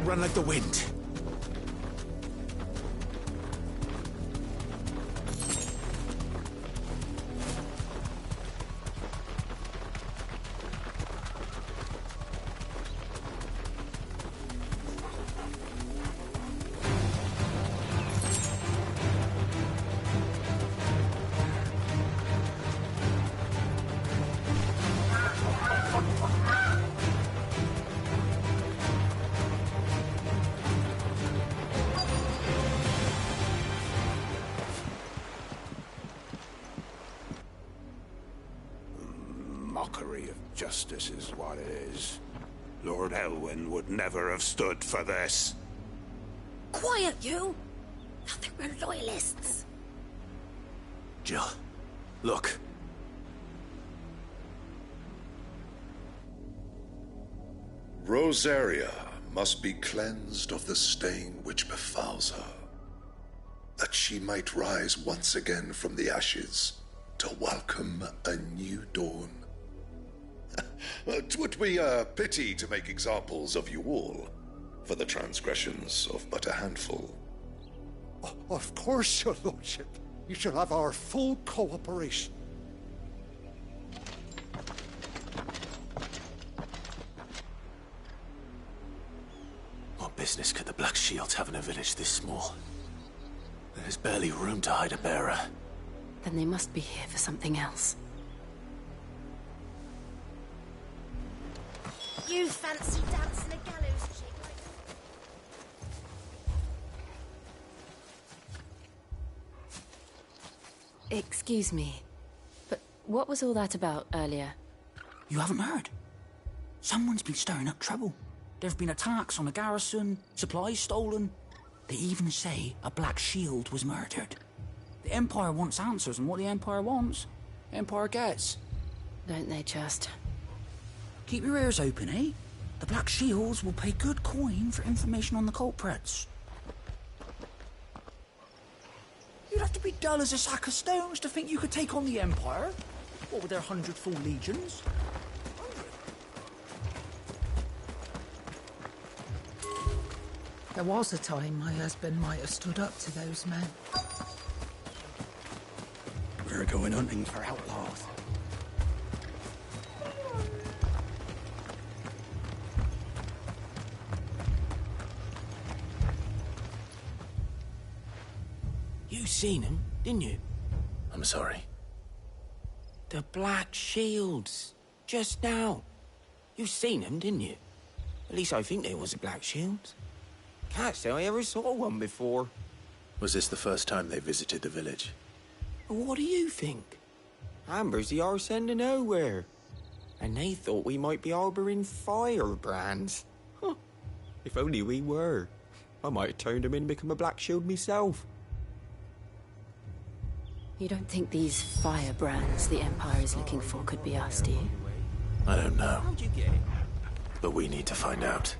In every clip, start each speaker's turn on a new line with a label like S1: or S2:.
S1: run like the wind.
S2: Mockery of justice is what it is. Lord Elwyn would never have stood for this.
S3: Quiet, you! Nothing, we're loyalists.
S1: Jill, look.
S4: Rosaria must be cleansed of the stain which befouls her, that she might rise once again from the ashes to welcome a new dawn. 'Twould be a pity to make examples of you all, for the transgressions of but a handful.
S5: Of course, your lordship. You shall have our full cooperation.
S1: What business could the Black Shields have in a village this small? There's barely room to hide a bearer.
S3: Then they must be here for something else.
S6: You fancy dancing a gallows chick like...
S3: Excuse me, but what was all that about earlier?
S7: You haven't heard? Someone's been stirring up trouble. There have been attacks on the garrison, supplies stolen. They even say a Black Shield was murdered. The Empire wants answers, and what the Empire wants, Empire gets.
S3: Don't they just?
S7: Keep your ears open, eh? The Black Shields will pay good coin for information on the culprits. You'd have to be dull as a sack of stones to think you could take on the Empire. What with their 100 full legions?
S8: There was a time my husband might have stood up to those men.
S1: We're going hunting for outlaws.
S7: You seen him, didn't you?
S1: I'm sorry.
S7: The Black Shields. Just now. You seen them, didn't you? At least I think there was a Black Shield. Can't say I ever saw one before.
S1: Was this the first time they visited the village?
S7: What do you think? Amber's the arse end of nowhere. And they thought we might be harbouring firebrands. Huh. If only we were. I might have turned them in and become a Black Shield myself.
S3: You don't think these firebrands the Empire is looking for could be us, do you?
S1: I don't know.
S7: How'd you get it?
S1: But we need to find out.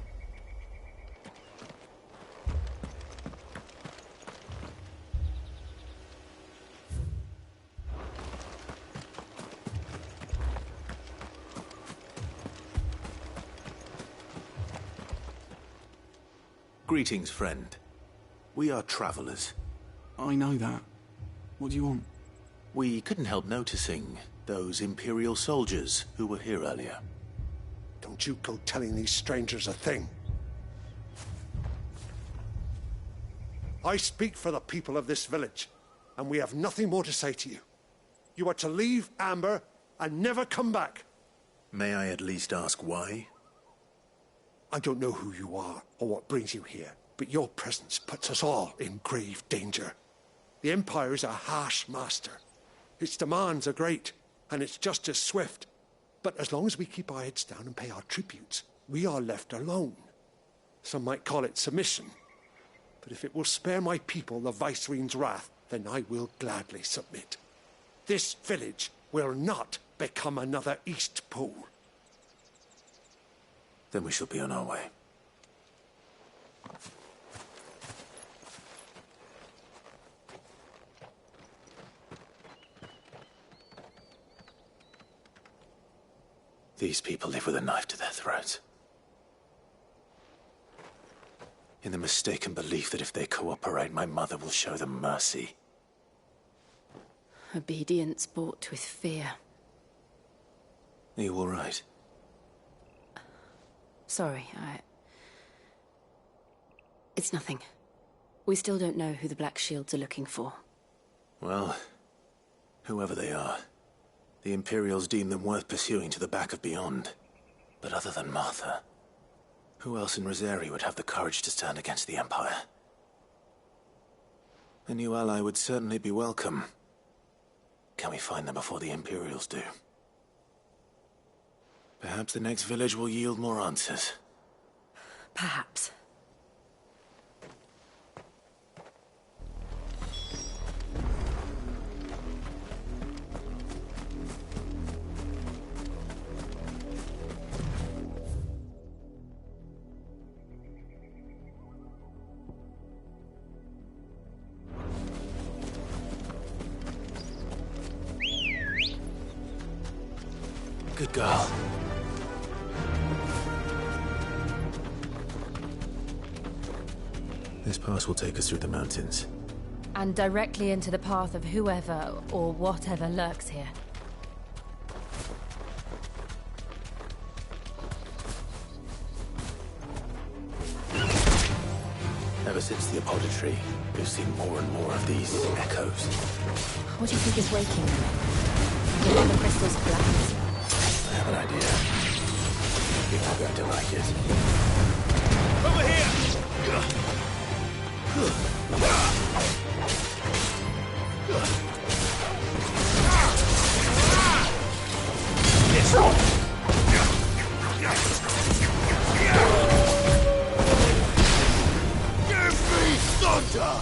S1: Greetings, friend. We are travelers.
S9: I know that. What do you want?
S1: We couldn't help noticing those Imperial soldiers who were here earlier.
S5: Don't you go telling these strangers a thing. I speak for the people of this village, and we have nothing more to say to you. You are to leave Amber and never come back.
S1: May I at least ask why?
S5: I don't know who you are or what brings you here, but your presence puts us all in grave danger. The Empire is a harsh master. Its demands are great, and its justice swift. But as long as we keep our heads down and pay our tributes, we are left alone. Some might call it submission. But if it will spare my people the Viceroy's wrath, then I will gladly submit. This village will not become another East Pole.
S1: Then we shall be on our way. These people live with a knife to their throats. in the mistaken belief that if they cooperate, my mother will show them mercy.
S3: Obedience bought with fear.
S1: Are you all right?
S3: Sorry, It's nothing. We still don't know who the Black Shields are looking for.
S1: Well, whoever they are, the Imperials deem them worth pursuing to the back of beyond. But other than Martha, who else in Rosari would have the courage to stand against the Empire? A new ally would certainly be welcome. Can we find them before the Imperials do? Perhaps the next village will yield more answers.
S3: Perhaps.
S1: Good girl. This pass will take us through the mountains.
S10: And directly into the path of whoever or whatever lurks here.
S1: Ever since the Apothecary, we've seen more and more of these echoes.
S10: What do you think is waking them? Will the crystals collapse?
S1: I have an idea. You're not going to like it.
S2: Over here! Give me thunder!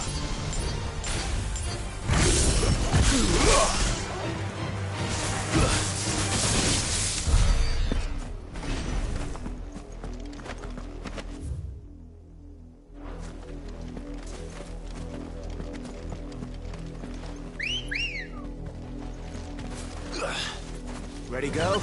S1: Ready, go?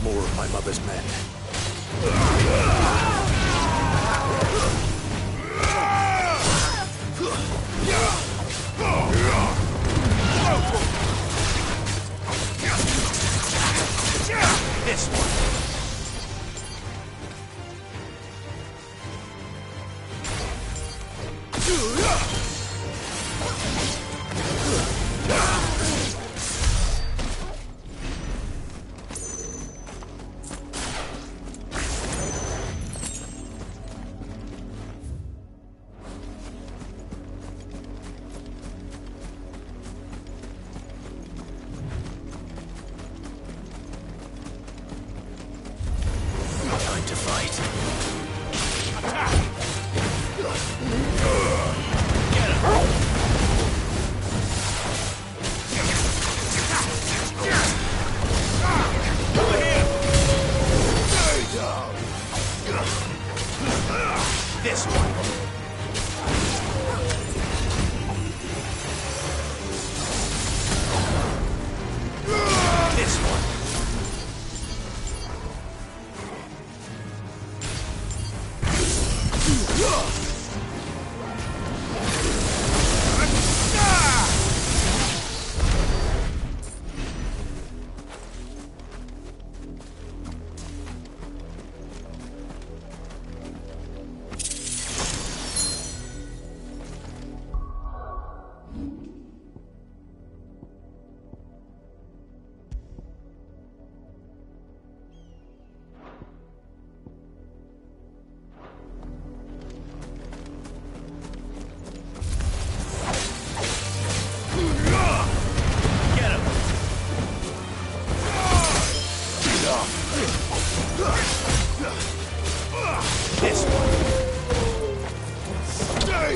S1: More of my mother's men. This one. Time to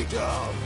S2: freedom!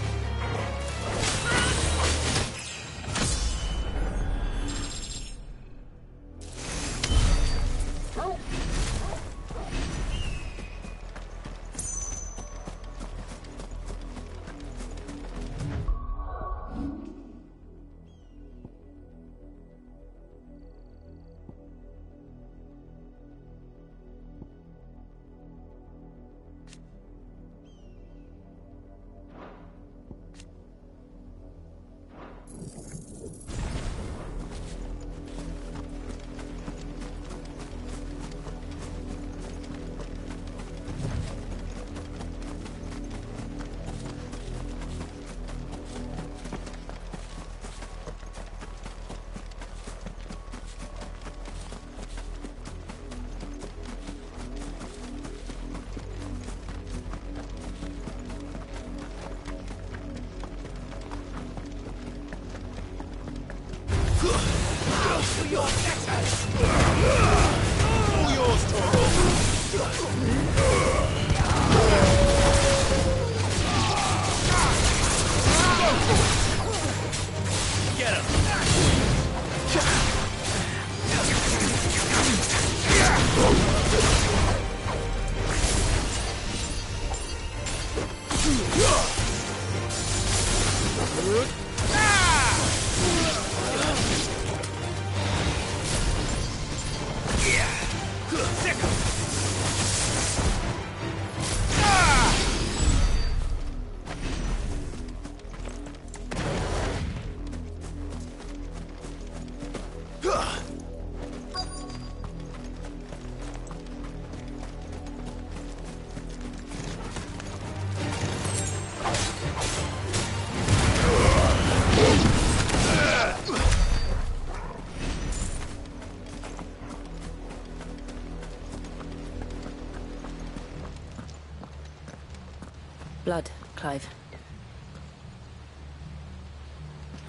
S3: Blood, Clive.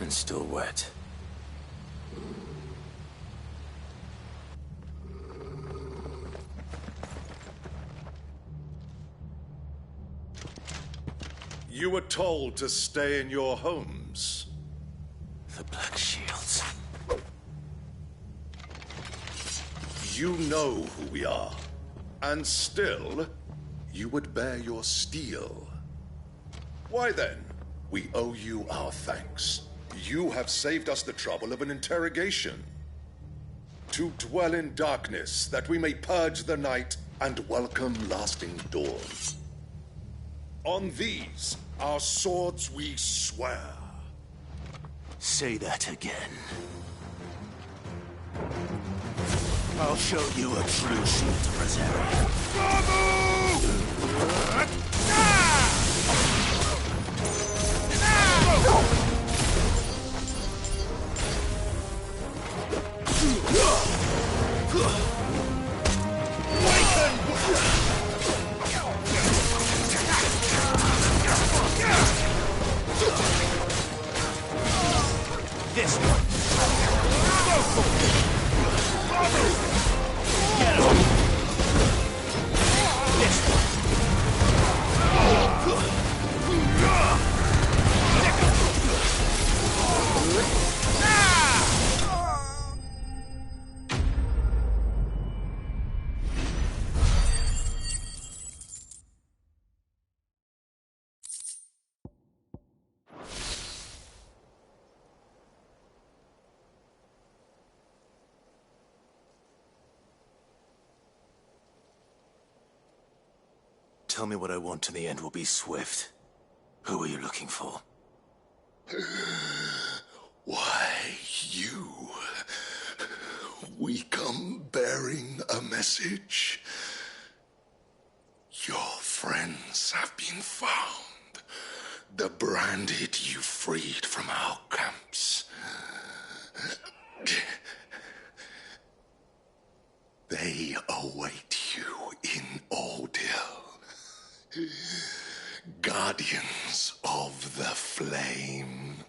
S1: And still wet.
S4: You were told to stay in your homes.
S1: The Black Shields.
S4: You know who we are. And still, you would bear your steel. Why then? We owe you our thanks. You have saved us the trouble of an interrogation. To dwell in darkness, that we may purge the night and welcome lasting dawn. On these, our swords we swear.
S1: Say that again. I'll show you a true shield to Rosario. This one. Get him. This one. Tell me what I want and the end will be swift. Who are you looking for?
S4: Why, you. We come bearing a message. Your friends have been found. The branded you freed from our camps. They await you in Áudio. Guardians of the Flame.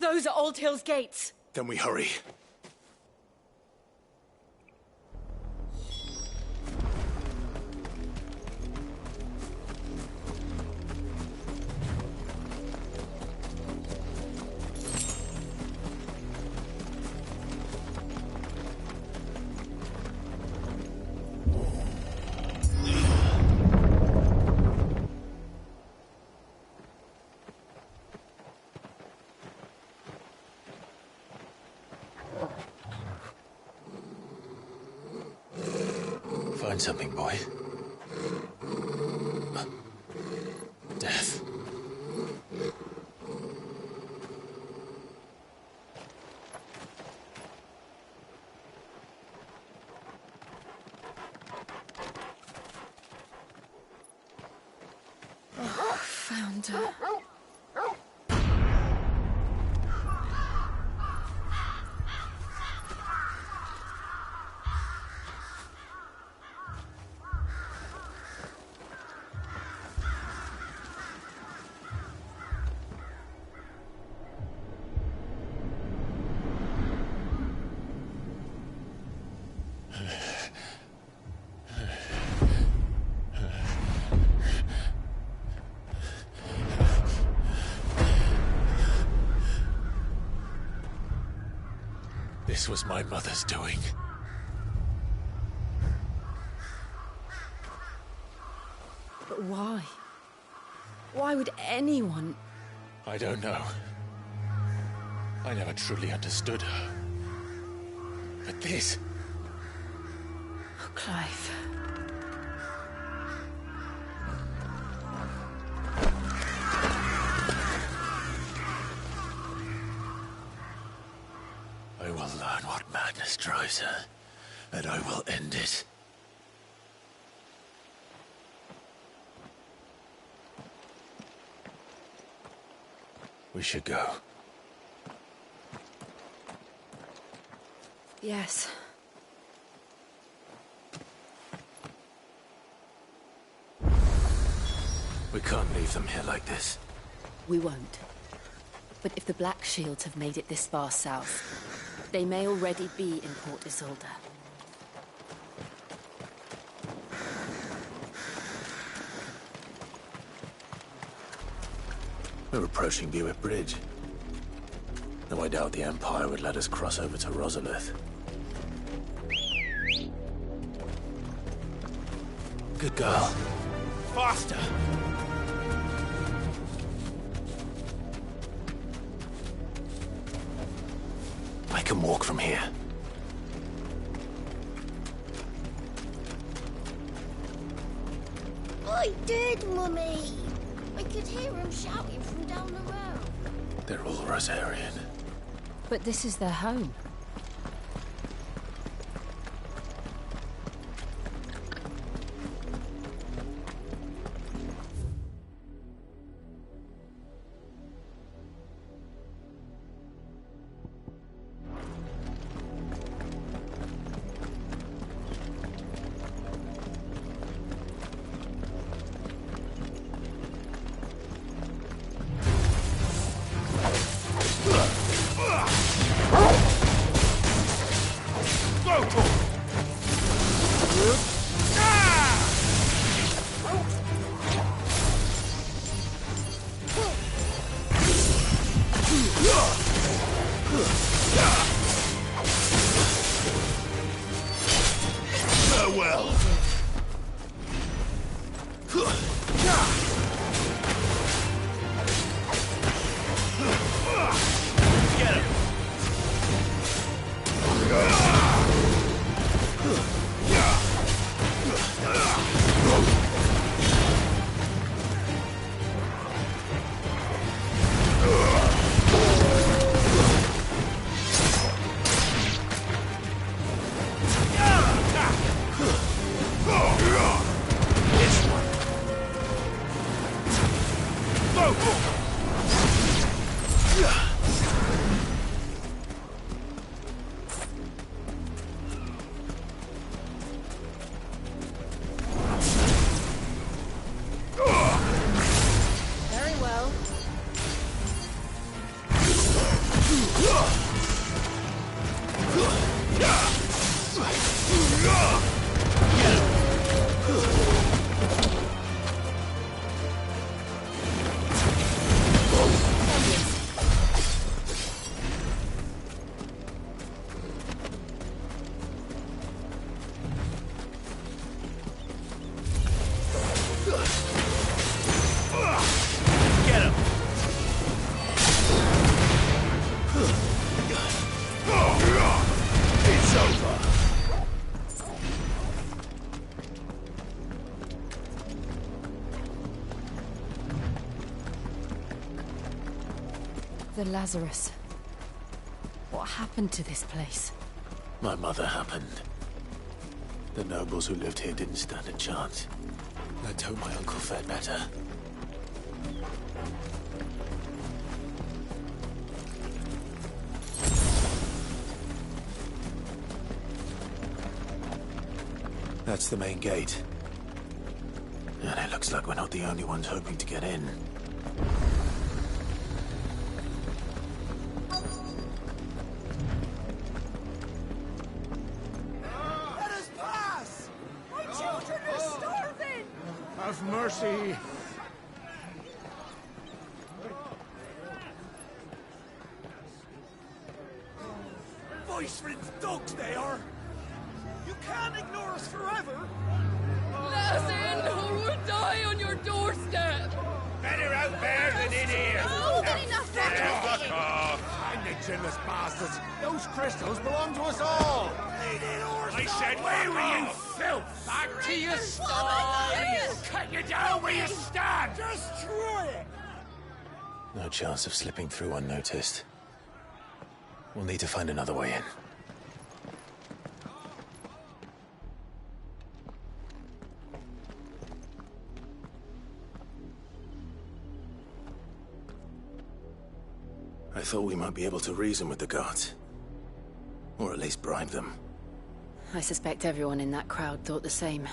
S10: Those are Old Hill's gates.
S1: Then we hurry. find something, boy? Death.
S3: Found her.
S1: This was my mother's doing.
S3: But why? Why would anyone...
S1: I don't know. I never truly understood her. But this...
S3: Oh, Clive.
S1: I will learn what madness drives her, and I will end it. We should go.
S3: Yes.
S1: We can't leave them here like this.
S3: We won't. But if the Black Shields have made it this far south, they may already be in Port Isolde.
S1: We're approaching Buick Bridge. Though I doubt the Empire would let us cross over to Rosalith. Good girl. Faster! I can walk from here.
S6: I did, Mummy. I could hear him shouting from down the road.
S1: They're all Rosarian.
S3: But this is their home.
S1: Farewell. Get him.
S10: The Lazarus. What happened to this place?
S1: My mother happened. The nobles who lived here didn't stand a chance. Let's hope my uncle fared better. That's the main gate. And it looks like we're not the only ones hoping to get in.
S5: Let us pass! My children are starving! Have mercy! Voice-ridden dogs they are! You can't ignore us forever!
S11: Let us in, or we'll die on your doorstep!
S2: Better out there than in here!
S6: Oh, good enough!
S2: Fuck off!
S5: I'm the chinless bastards! Those crystals belong to us all!
S2: I said, where were you, filth?
S11: Back to your style!
S2: Cut you down where you stand!
S5: Destroy it!
S1: No chance of slipping through unnoticed. We'll need to find another way in. I thought we might be able to reason with the guards. Or at least bribe them.
S3: I suspect everyone in that crowd thought the same.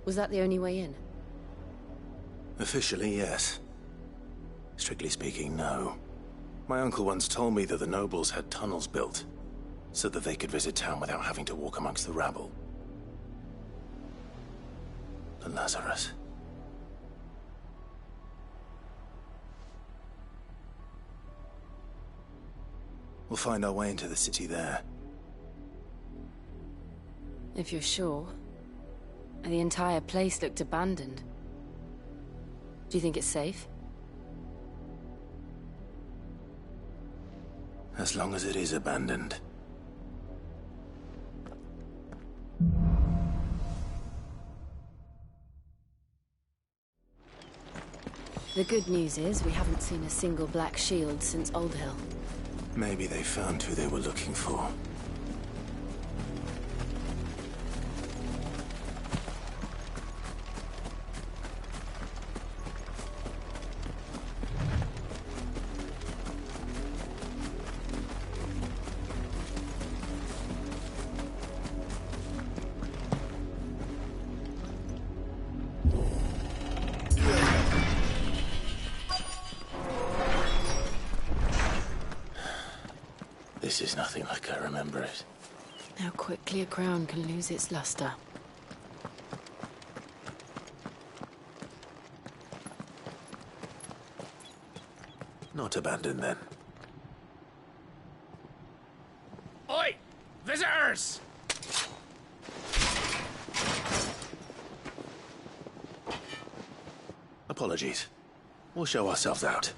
S3: Was that the only way in?
S1: Officially, yes. Strictly speaking, no. My uncle once told me that the nobles had tunnels built, so that they could visit town without having to walk amongst the rabble. The Lazarus. We'll find our way into the city there.
S3: If you're sure. The entire place looked abandoned. Do you think it's safe?
S1: As long as it is abandoned.
S3: The good news is we haven't seen a single black shield since Old Hill.
S1: Maybe they found who they were looking for. This is nothing like I remember it.
S3: How quickly a crown can lose its luster.
S1: Not abandoned, then.
S2: Oi! Visitors!
S1: Apologies. We'll show ourselves out.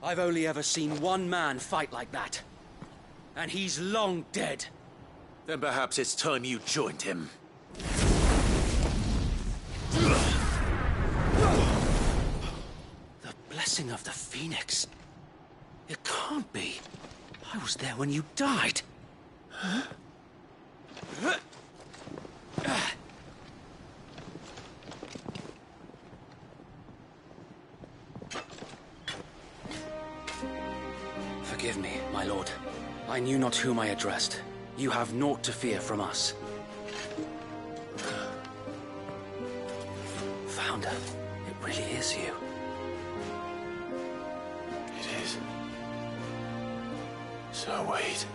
S12: I've only ever seen one man fight like that. And he's long dead.
S1: Then perhaps it's time you joined him.
S12: The blessing of the Phoenix. It can't be. I was there when you died. Forgive me, my lord. I knew not whom I addressed. You have naught to fear from us. Founder, it really is you.
S1: It is. So wait.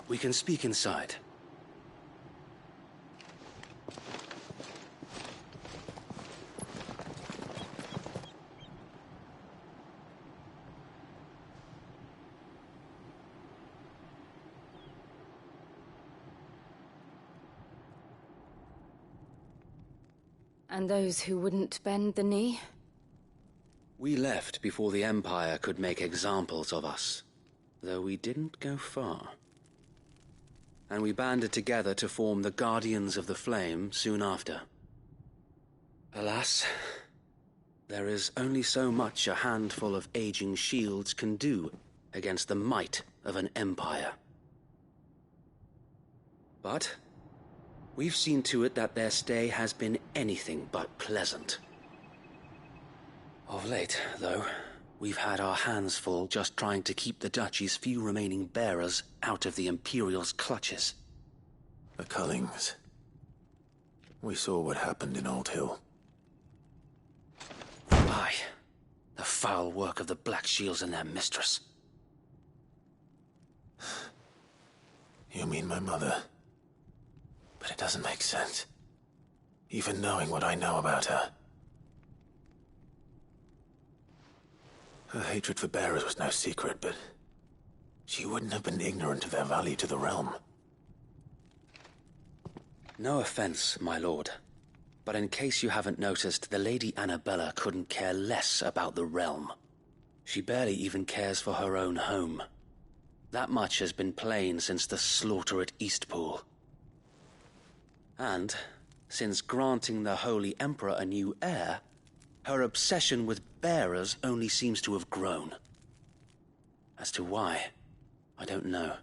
S12: We can speak inside.
S3: And those who wouldn't bend the knee?
S12: We left before the Empire could make examples of us, though we didn't go far. And we banded together to form the Guardians of the Flame soon after. Alas, there is only so much a handful of aging shields can do against the might of an empire. But we've seen to it that their stay has been anything but pleasant. Of late, though, we've had our hands full just trying to keep the Duchy's few remaining bearers out of the Imperial's clutches.
S1: The Cullings. We saw what happened in Old Hill.
S12: Aye. The foul work of the Black Shields and their mistress.
S1: You mean my mother? But it doesn't make sense. Even knowing what I know about her. Her hatred for bearers was no secret, but she wouldn't have been ignorant of their value to the realm.
S12: No offense, my lord, but in case you haven't noticed, the Lady Annabella couldn't care less about the realm. She barely even cares for her own home. That much has been plain since the slaughter at Eastpool. And, since granting the Holy Emperor a new heir, her obsession with bearers only seems to have grown. As to why, I don't know.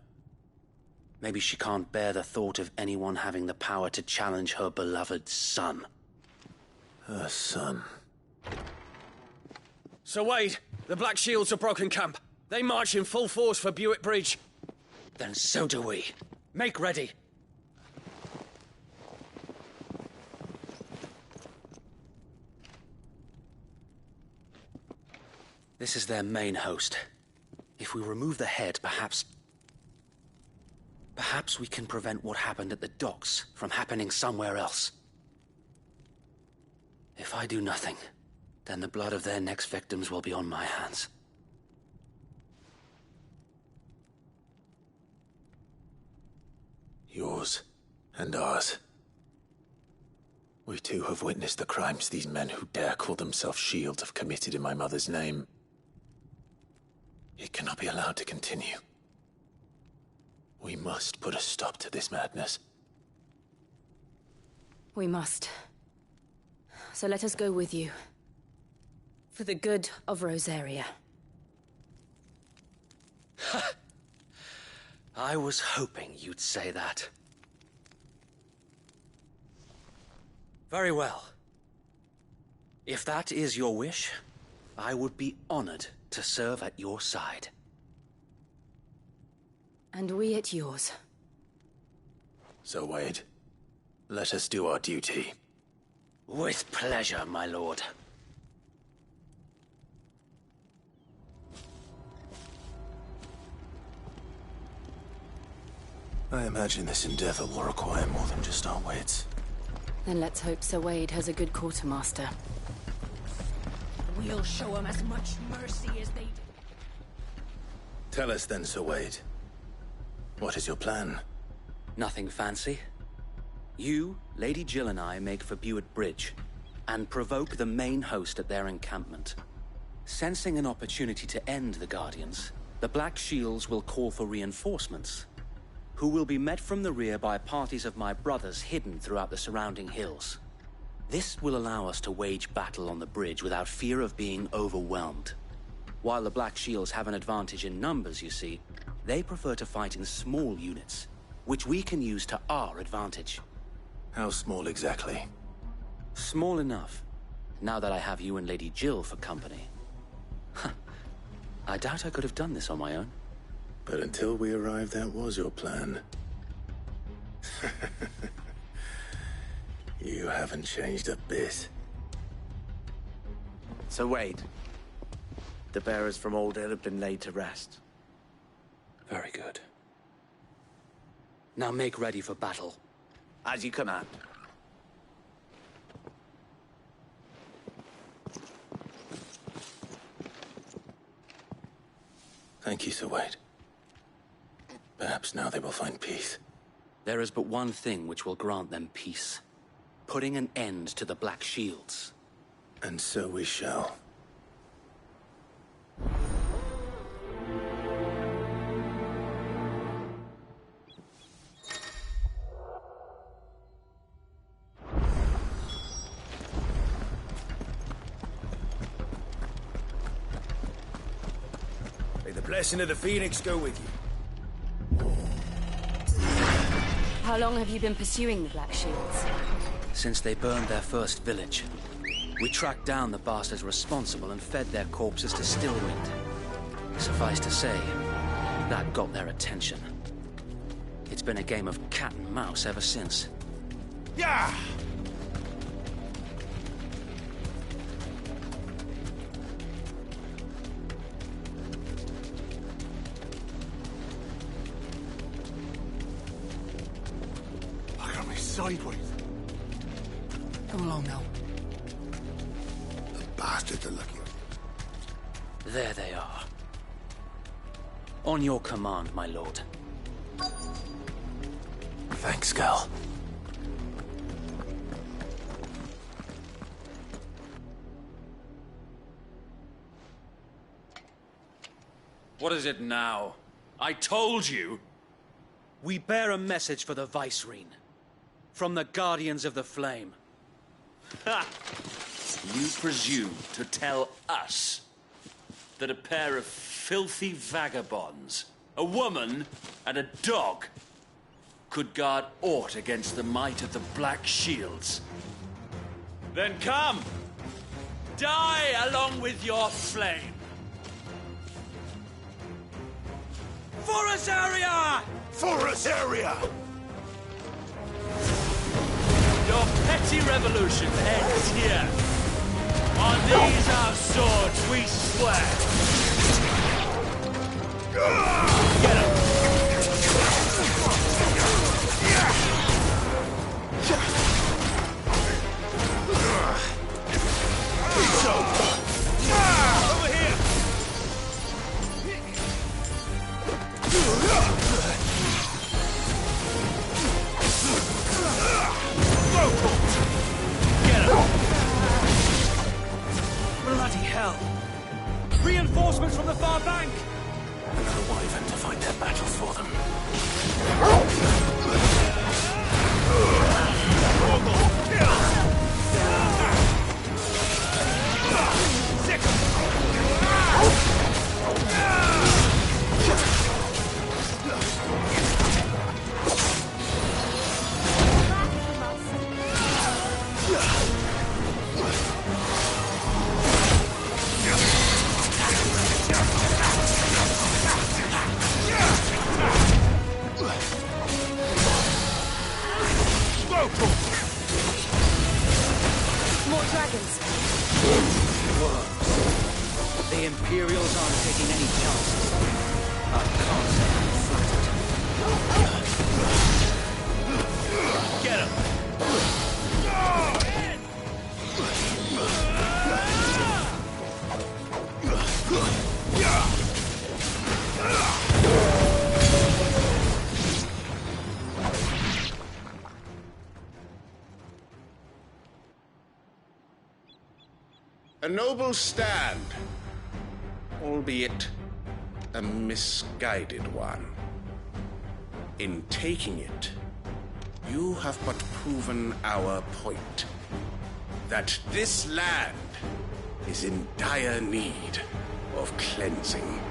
S12: Maybe she can't bear the thought of anyone having the power to challenge her beloved son.
S1: Her son.
S13: Sir Wade, the Black Shields have broken camp. They march in full force for Buick Bridge.
S12: Then so do we. Make ready. This is their main host. If we remove the head, perhaps we can prevent what happened at the docks from happening somewhere else. If I do nothing, then the blood of their next victims will be on my hands.
S1: Yours and ours. We too have witnessed the crimes these men who dare call themselves shields have committed in my mother's name. It cannot be allowed to continue. We must put a stop to this madness.
S3: We must. So let us go with you. For the good of Rosaria.
S12: I was hoping you'd say that. Very well. If that is your wish, I would be honored to serve at your side.
S3: And we at yours.
S1: So, Wade, let us do our duty.
S12: With pleasure, my lord.
S1: I imagine this endeavor will require more than just our wits.
S3: Then let's hope Sir Wade has a good quartermaster.
S8: We'll show them as much mercy as they did.
S1: Tell us then, Sir Wade. What is your plan?
S12: Nothing fancy. You, Lady Jill and I make for Buick Bridge, and provoke the main host at their encampment. Sensing an opportunity to end the Guardians, the Black Shields will call for reinforcements. who will be met from the rear by parties of my brothers hidden throughout the surrounding hills. This will allow us to wage battle on the bridge without fear of being overwhelmed. While the Black Shields have an advantage in numbers, you see, they prefer to fight in small units, which we can use to our advantage.
S1: How small exactly?
S12: Small enough, now that I have you and Lady Jill for company. I doubt I could have done this on my own.
S1: But until we arrived, that was your plan. You haven't changed a bit.
S14: So wait. The bearers from Old Hill have been laid to rest.
S12: Very good. Now make ready for battle.
S14: As you command.
S1: Thank you, Sir Wade. Perhaps now they will find peace.
S12: There is but one thing which will grant them peace. Putting an end to the Black Shields.
S1: And so we shall.
S15: May the blessing of the Phoenix go with you.
S3: How long have you been pursuing the Black Shields?
S12: Since they burned their first village. We tracked down the bastards responsible and fed their corpses to Stillwind. Suffice to say, that got their attention. It's been a game of cat and mouse ever since.
S15: Yeah!
S5: Look at me sideways.
S7: Come along now.
S5: The bastards are looking.
S12: There they are. On your command, my lord.
S1: Thanks, Gal.
S13: What is it now? I told you!
S12: We bear a message for the Vicereine. From the Guardians of the Flame.
S16: Ha! You presume to tell us that a pair of filthy vagabonds, a woman and a dog, could guard aught against the might of the Black Shields? Then come! Die along with your flame! For us, area!
S15: For us, area!
S16: Your petty revolution ends here. On these our swords we swear. Get him!
S15: Over here!
S13: Bloody hell! Reinforcements from the far bank!
S1: Another wyvern to fight their battles for them.
S3: More dragons.
S12: The Imperials aren't taking any chances. I can't say I'm flattered.
S16: Get him!
S4: A noble stand, albeit a misguided one.
S17: In taking it, you have but proven our point. That this land is in dire need of cleansing.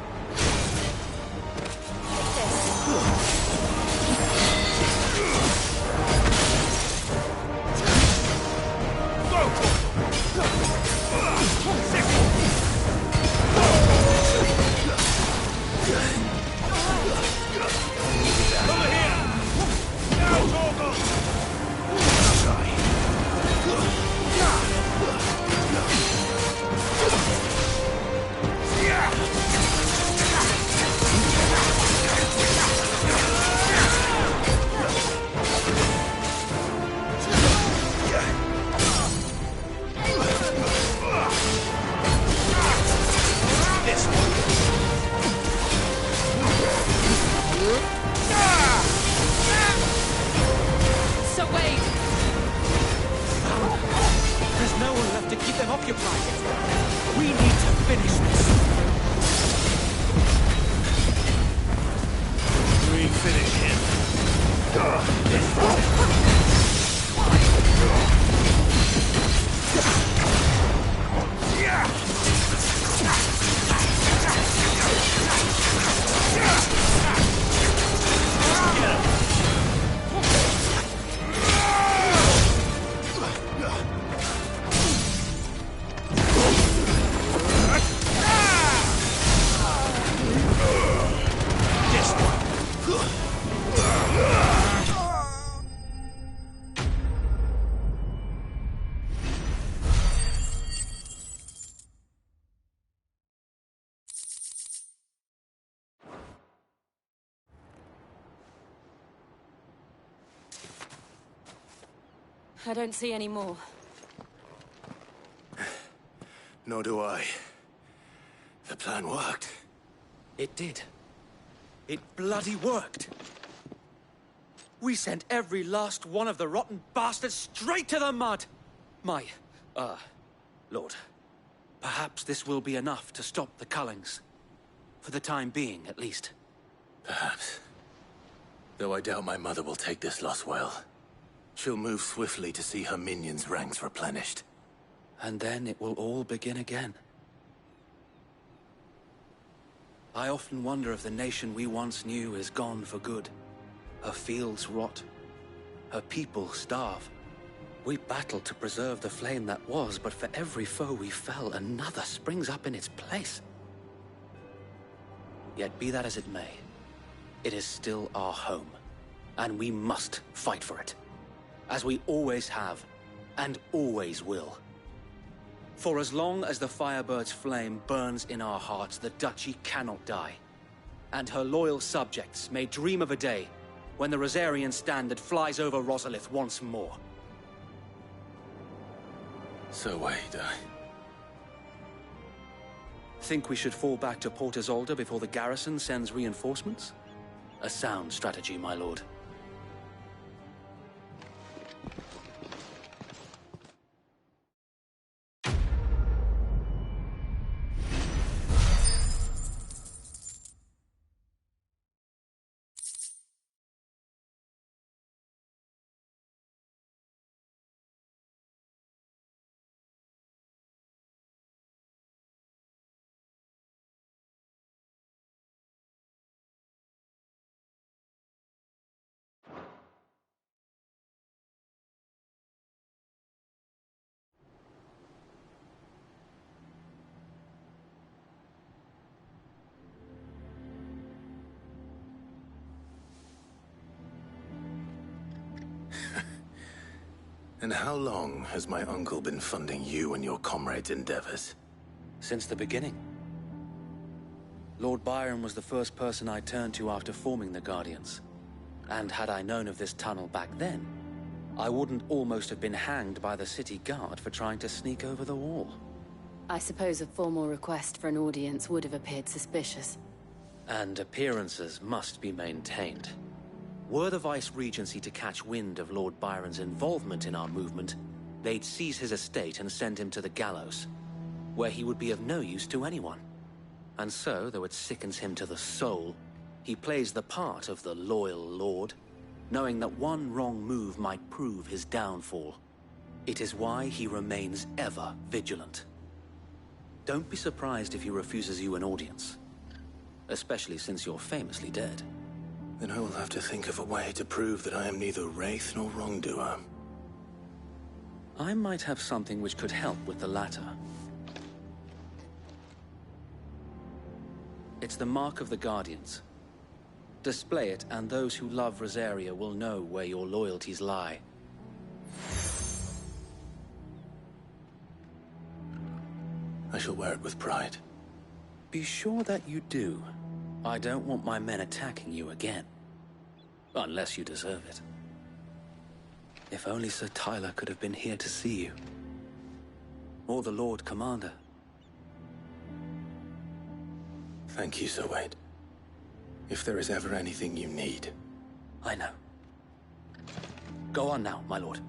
S3: I don't see any more.
S1: Nor do I. The plan worked.
S13: It did. It bloody worked. We sent every last one of the rotten bastards straight to the mud! Lord, perhaps this will be enough to stop the Cullings. For the time being, at least.
S1: Perhaps. Though I doubt my mother will take this loss well. She'll move swiftly to see her minions' ranks replenished.
S12: And then it will all begin again. I often wonder if the nation we once knew is gone for good. Her fields rot. Her people starve. We battled to preserve the flame that was, but for every foe we fell, another springs up in its place. Yet be that as it may, it is still our home, and we must fight for it. As we always have, and always will. For as long as the Firebird's flame burns in our hearts, the Duchy cannot die. And her loyal subjects may dream of a day when the Rosarian standard flies over Rosalith once more.
S1: So wait,
S12: Think we should fall back to Port Isolde before the garrison sends reinforcements? A sound strategy, my lord.
S1: And how long has my uncle been funding you and your comrades' endeavors?
S12: Since the beginning. Lord Byron was the first person I turned to after forming the Guardians. And had I known of this tunnel back then, I wouldn't almost have been hanged by the city guard for trying to sneak over the wall.
S3: I suppose a formal request for an audience would have appeared suspicious.
S12: And appearances must be maintained. Were the Vice-Regency to catch wind of Lord Byron's involvement in our movement, they'd seize his estate and send him to the gallows, where he would be of no use to anyone. And so, though it sickens him to the soul, He plays the part of the loyal lord, knowing that one wrong move might prove his downfall. It is why he remains ever vigilant. Don't be surprised if he refuses you an audience, especially since you're famously dead.
S1: Then I will have to think of a way to prove that I am neither wraith nor wrongdoer.
S12: I might have something which could help with the latter. It's the Mark of the Guardians. Display it, and those who love Rosaria will know where your loyalties lie.
S1: I shall wear it with pride.
S12: Be sure that you do. I don't want my men attacking you again. Unless you deserve it. If only Sir Tyler could have been here to see you. Or the Lord Commander.
S1: Thank you, Sir Wade. If there is ever anything you need.
S12: I know. Go on now, my lord.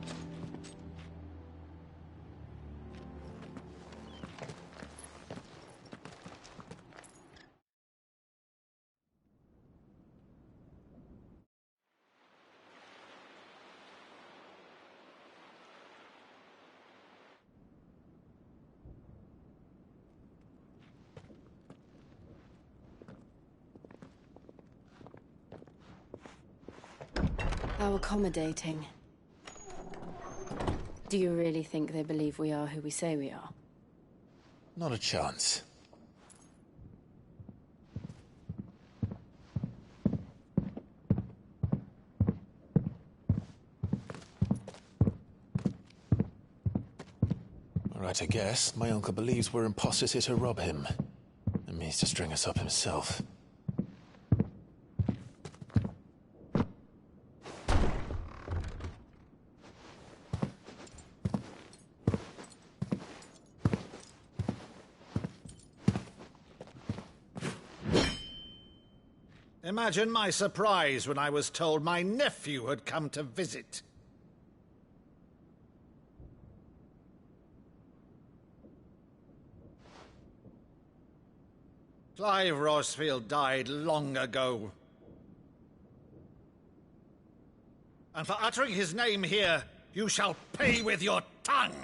S3: How accommodating. Do you really think they believe we are who we say we are?
S1: Not a chance. All right, I guess. My uncle believes we're imposters here to rob him. And means to string us up himself.
S18: Imagine my surprise when I was told my nephew had come to visit. Clive Rosfield died long ago. And for uttering his name here, you shall pay with your tongue!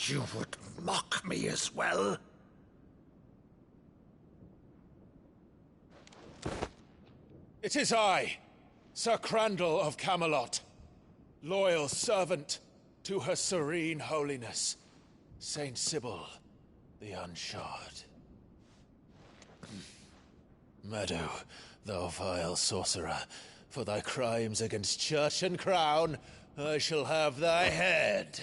S18: You would mock me as well?
S19: It is I, Sir Crandall of Camelot, loyal servant to Her Serene Holiness, Saint Sybil the Unshod. Meadow, thou vile sorcerer, for thy crimes against church and crown, I shall have thy head.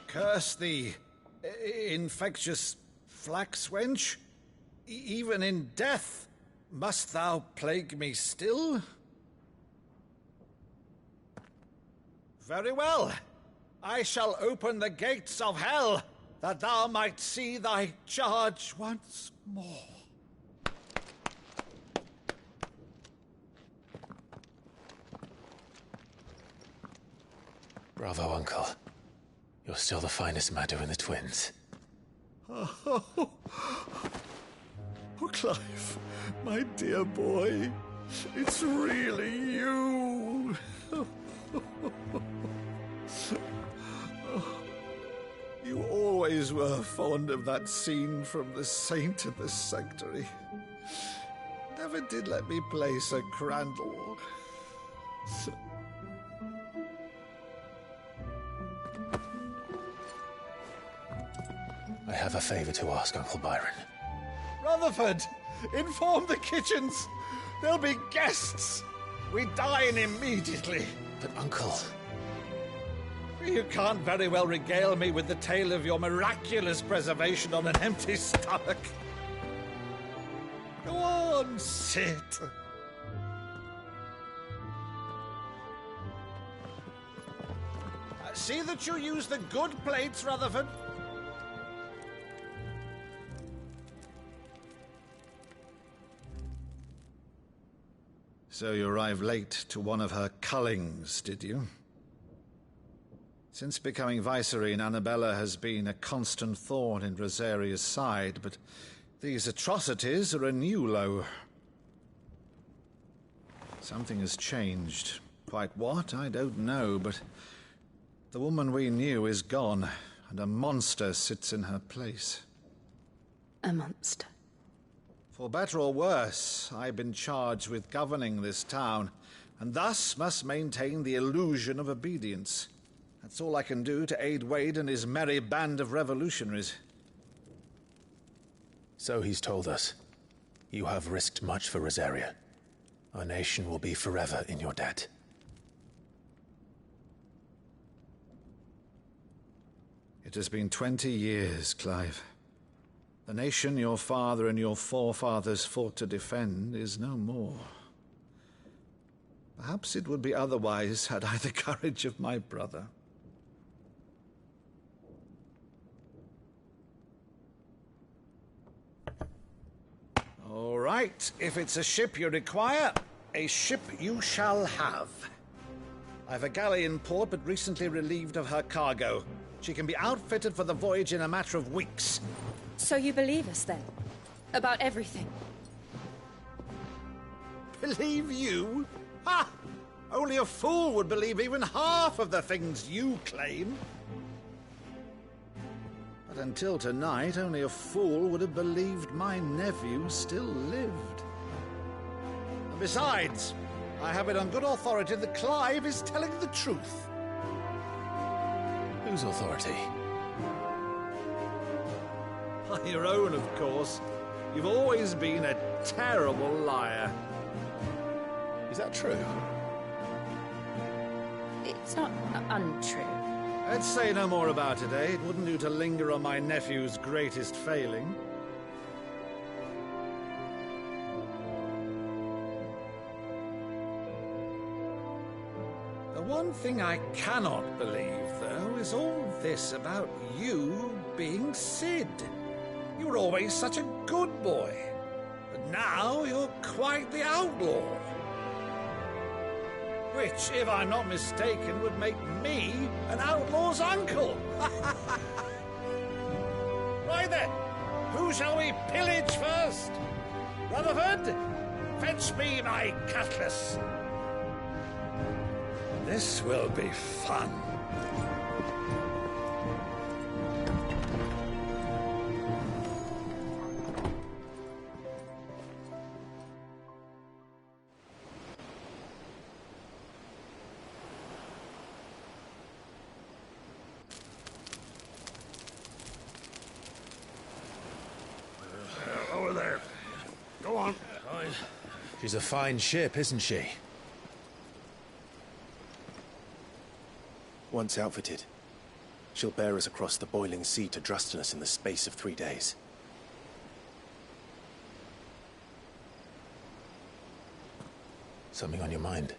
S18: Curse thee, infectious flax wench. Even in death, must thou plague me still? Very well. I shall open the gates of hell, that thou might see thy charge once more.
S1: Bravo, Uncle. You're still the finest Maddo in the twins.
S18: Oh, Clive, my dear boy, it's really you. You always were fond of that scene from The Saint in the Sanctuary. Never did let me play Sir Crandall.
S1: I have a favor to ask, Uncle Byron.
S18: Rutherford, inform the kitchens. There'll be guests. We dine immediately.
S1: But, Uncle...
S18: You can't very well regale me with the tale of your miraculous preservation on an empty stomach. Go on, sit. See that you use the good plates, Rutherford. So you arrived late to one of her cullings, did you? Since becoming Vicereine, Annabella has been a constant thorn in Rosaria's side, but these atrocities are a new low. Something has changed. Quite what, I don't know, but the woman we knew is gone, and a monster sits in her place.
S3: A monster?
S18: For better or worse, I've been charged with governing this town, and thus must maintain the illusion of obedience. That's all I can do to aid Wade and his merry band of revolutionaries.
S1: So he's told us. You have risked much for Rosaria. Our nation will be forever in your debt.
S18: It has been 20 years, Clive. The nation your father and your forefathers fought to defend is no more. Perhaps it would be otherwise had I the courage of my brother. All right, if it's a ship you require, a ship you shall have. I've a galley in port, but recently relieved of her cargo. She can be outfitted for the voyage in a matter of weeks.
S3: So you believe us, then? About everything?
S18: Believe you? Ha! Only a fool would believe even half of the things you claim. But until tonight, only a fool would have believed my nephew still lived. And besides, I have it on good authority that Clive is telling the truth.
S1: Whose authority?
S18: By your own, of course. You've always been a terrible liar.
S1: Is that true?
S3: It's not untrue.
S18: Let's say no more about it, eh? It wouldn't do to linger on my nephew's greatest failing. The one thing I cannot believe, though, is all this about you being Sid. You were always such a good boy, but now you're quite the outlaw. Which, if I'm not mistaken, would make me an outlaw's uncle. Right then, who shall we pillage first? Rutherford, fetch me my cutlass. This will be fun.
S5: Over there. Go on.
S1: She's a fine ship, isn't she?
S20: Once outfitted, she'll bear us across the boiling sea to Drustinus in the space of 3 days.
S1: Something on your mind?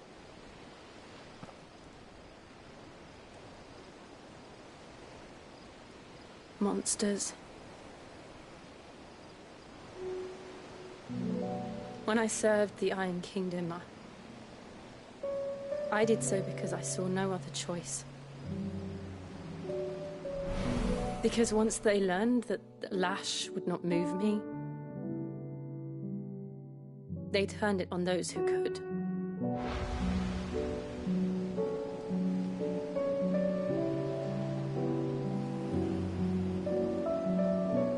S3: Monsters. When I served the Iron Kingdom, I did so because I saw no other choice. Because once they learned that the lash would not move me, they turned it on those who could.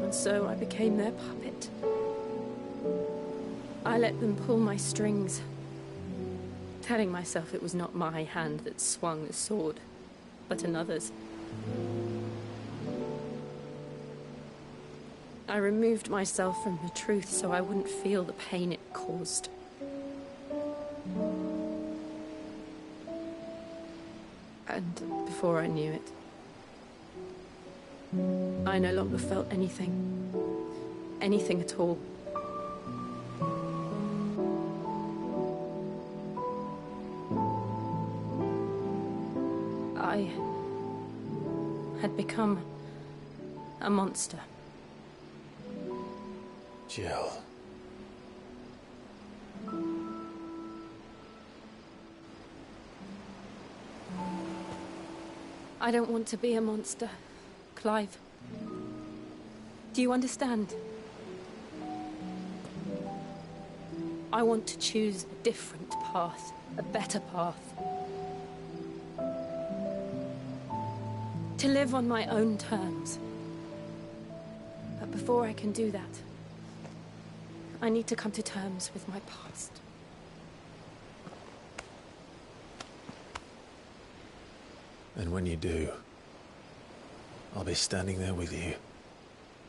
S3: And so I became their puppet. I let them pull my strings, telling myself it was not my hand that swung the sword, but another's. I removed myself from the truth so I wouldn't feel the pain it caused. And before I knew it, I no longer felt anything. Anything at all.
S10: had become a monster.
S19: Jill.
S10: I don't want to be a monster, Clive. Do you understand? I want to choose a different path, a better path. To live on my own terms. But before I can do that, I need to come to terms with my past.
S19: And when you do, I'll be standing there with you,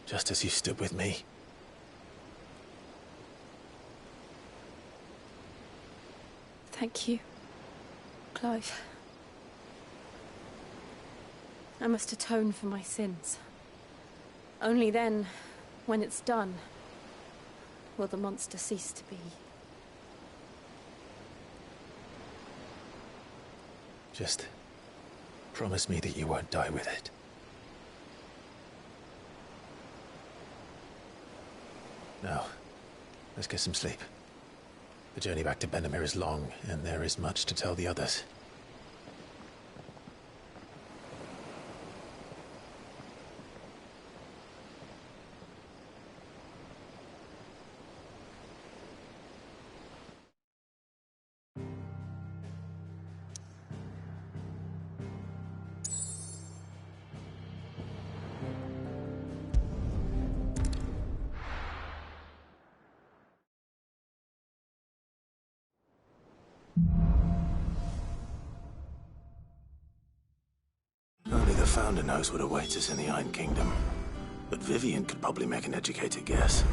S19: just as you stood with me.
S10: Thank you, Clive. I must atone for my sins. Only then, when it's done, will the monster cease to be.
S19: Just promise me that you won't die with it. Now, let's get some sleep. The journey back to Benamir is long, and there is much to tell the others.
S1: Only the Founder knows what awaits us in the Iron Kingdom. But Vivian could probably make an educated guess.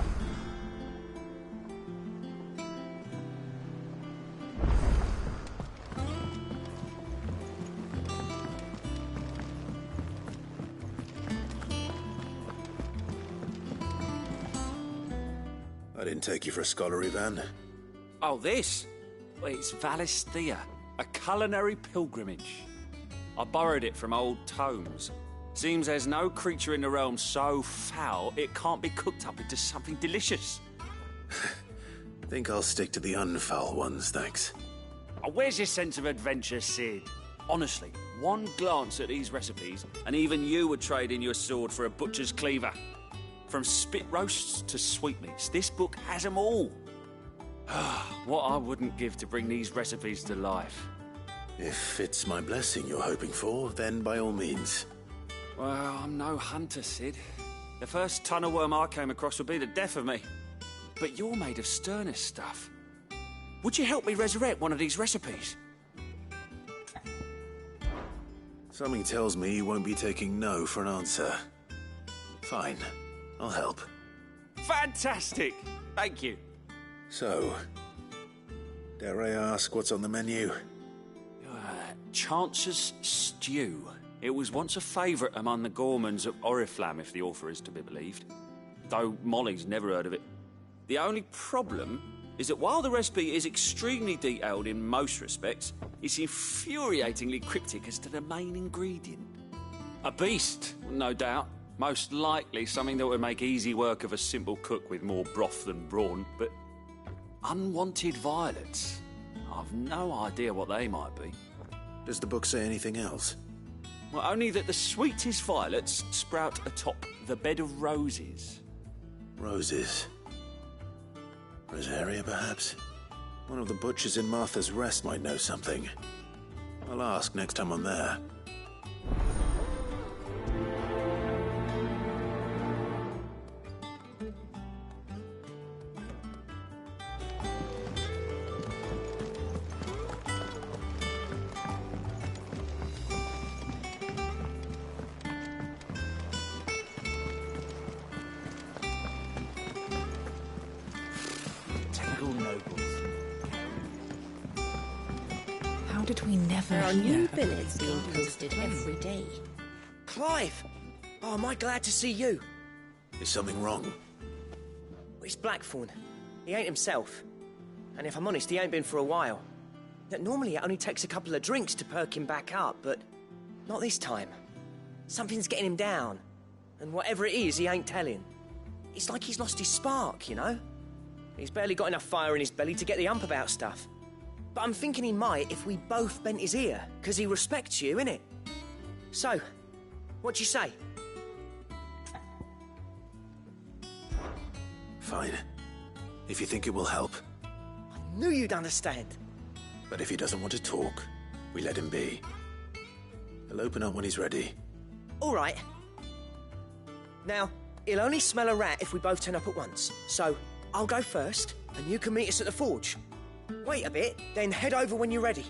S1: I didn't take you for a scholar, Ivan.
S16: Oh, this? Well, it's Valisthea, a culinary pilgrimage. I borrowed it from old tomes. Seems there's no creature in the realm so foul it can't be cooked up into something delicious.
S1: Think I'll stick to the unfoul ones, thanks.
S16: Oh, where's your sense of adventure, Sid? Honestly, one glance at these recipes, and even you would trade in your sword for a butcher's cleaver. From spit roasts to sweetmeats, this book has them all. What I wouldn't give to bring these recipes to life.
S1: If it's my blessing you're hoping for, then by all means.
S16: Well, I'm no hunter, Sid. The first ton of worm I came across would be the death of me. But you're made of sterner stuff. Would you help me resurrect one of these recipes?
S1: Something tells me you won't be taking no for an answer. Fine, I'll help.
S16: Fantastic! Thank you.
S1: So, dare I ask what's on the menu?
S16: Chance's Stew. It was once a favourite among the Gormans of Oriflamme, if the author is to be believed. Though Molly's never heard of it. The only problem is that while the recipe is extremely detailed in most respects, it's infuriatingly cryptic as to the main ingredient. A beast, no doubt. Most likely something that would make easy work of a simple cook with more broth than brawn, but unwanted violets. I've no idea what they might be.
S1: Does the book say anything else?
S16: Well, only that the sweetest violets sprout atop the bed of roses.
S1: Roses. Rosaria, perhaps? One of the butchers in Martha's Rest might know something. I'll ask next time I'm there.
S8: Did we never
S6: There are
S8: hear
S6: new
S8: of
S6: billets
S8: this
S6: being
S8: garden's
S6: posted
S8: plan?
S6: every day.
S14: Clive! Oh, am I glad to see you?
S1: Is something wrong?
S14: It's Blackthorn. He ain't himself. And if I'm honest, he ain't been for a while. Normally it only takes a couple of drinks to perk him back up, but not this time. Something's getting him down. And whatever it is, he ain't telling. It's like he's lost his spark, you know? He's barely got enough fire in his belly to get the ump about stuff. But I'm thinking he might if we both bent his ear, because he respects you, innit? So, what do you say?
S1: Fine. If you think it will help.
S14: I knew you'd understand.
S1: But if he doesn't want to talk, we let him be. He'll open up when he's ready.
S14: All right. Now, he'll only smell a rat if we both turn up at once. So, I'll go first, and you can meet us at the forge. Wait a bit, then head over when you're ready.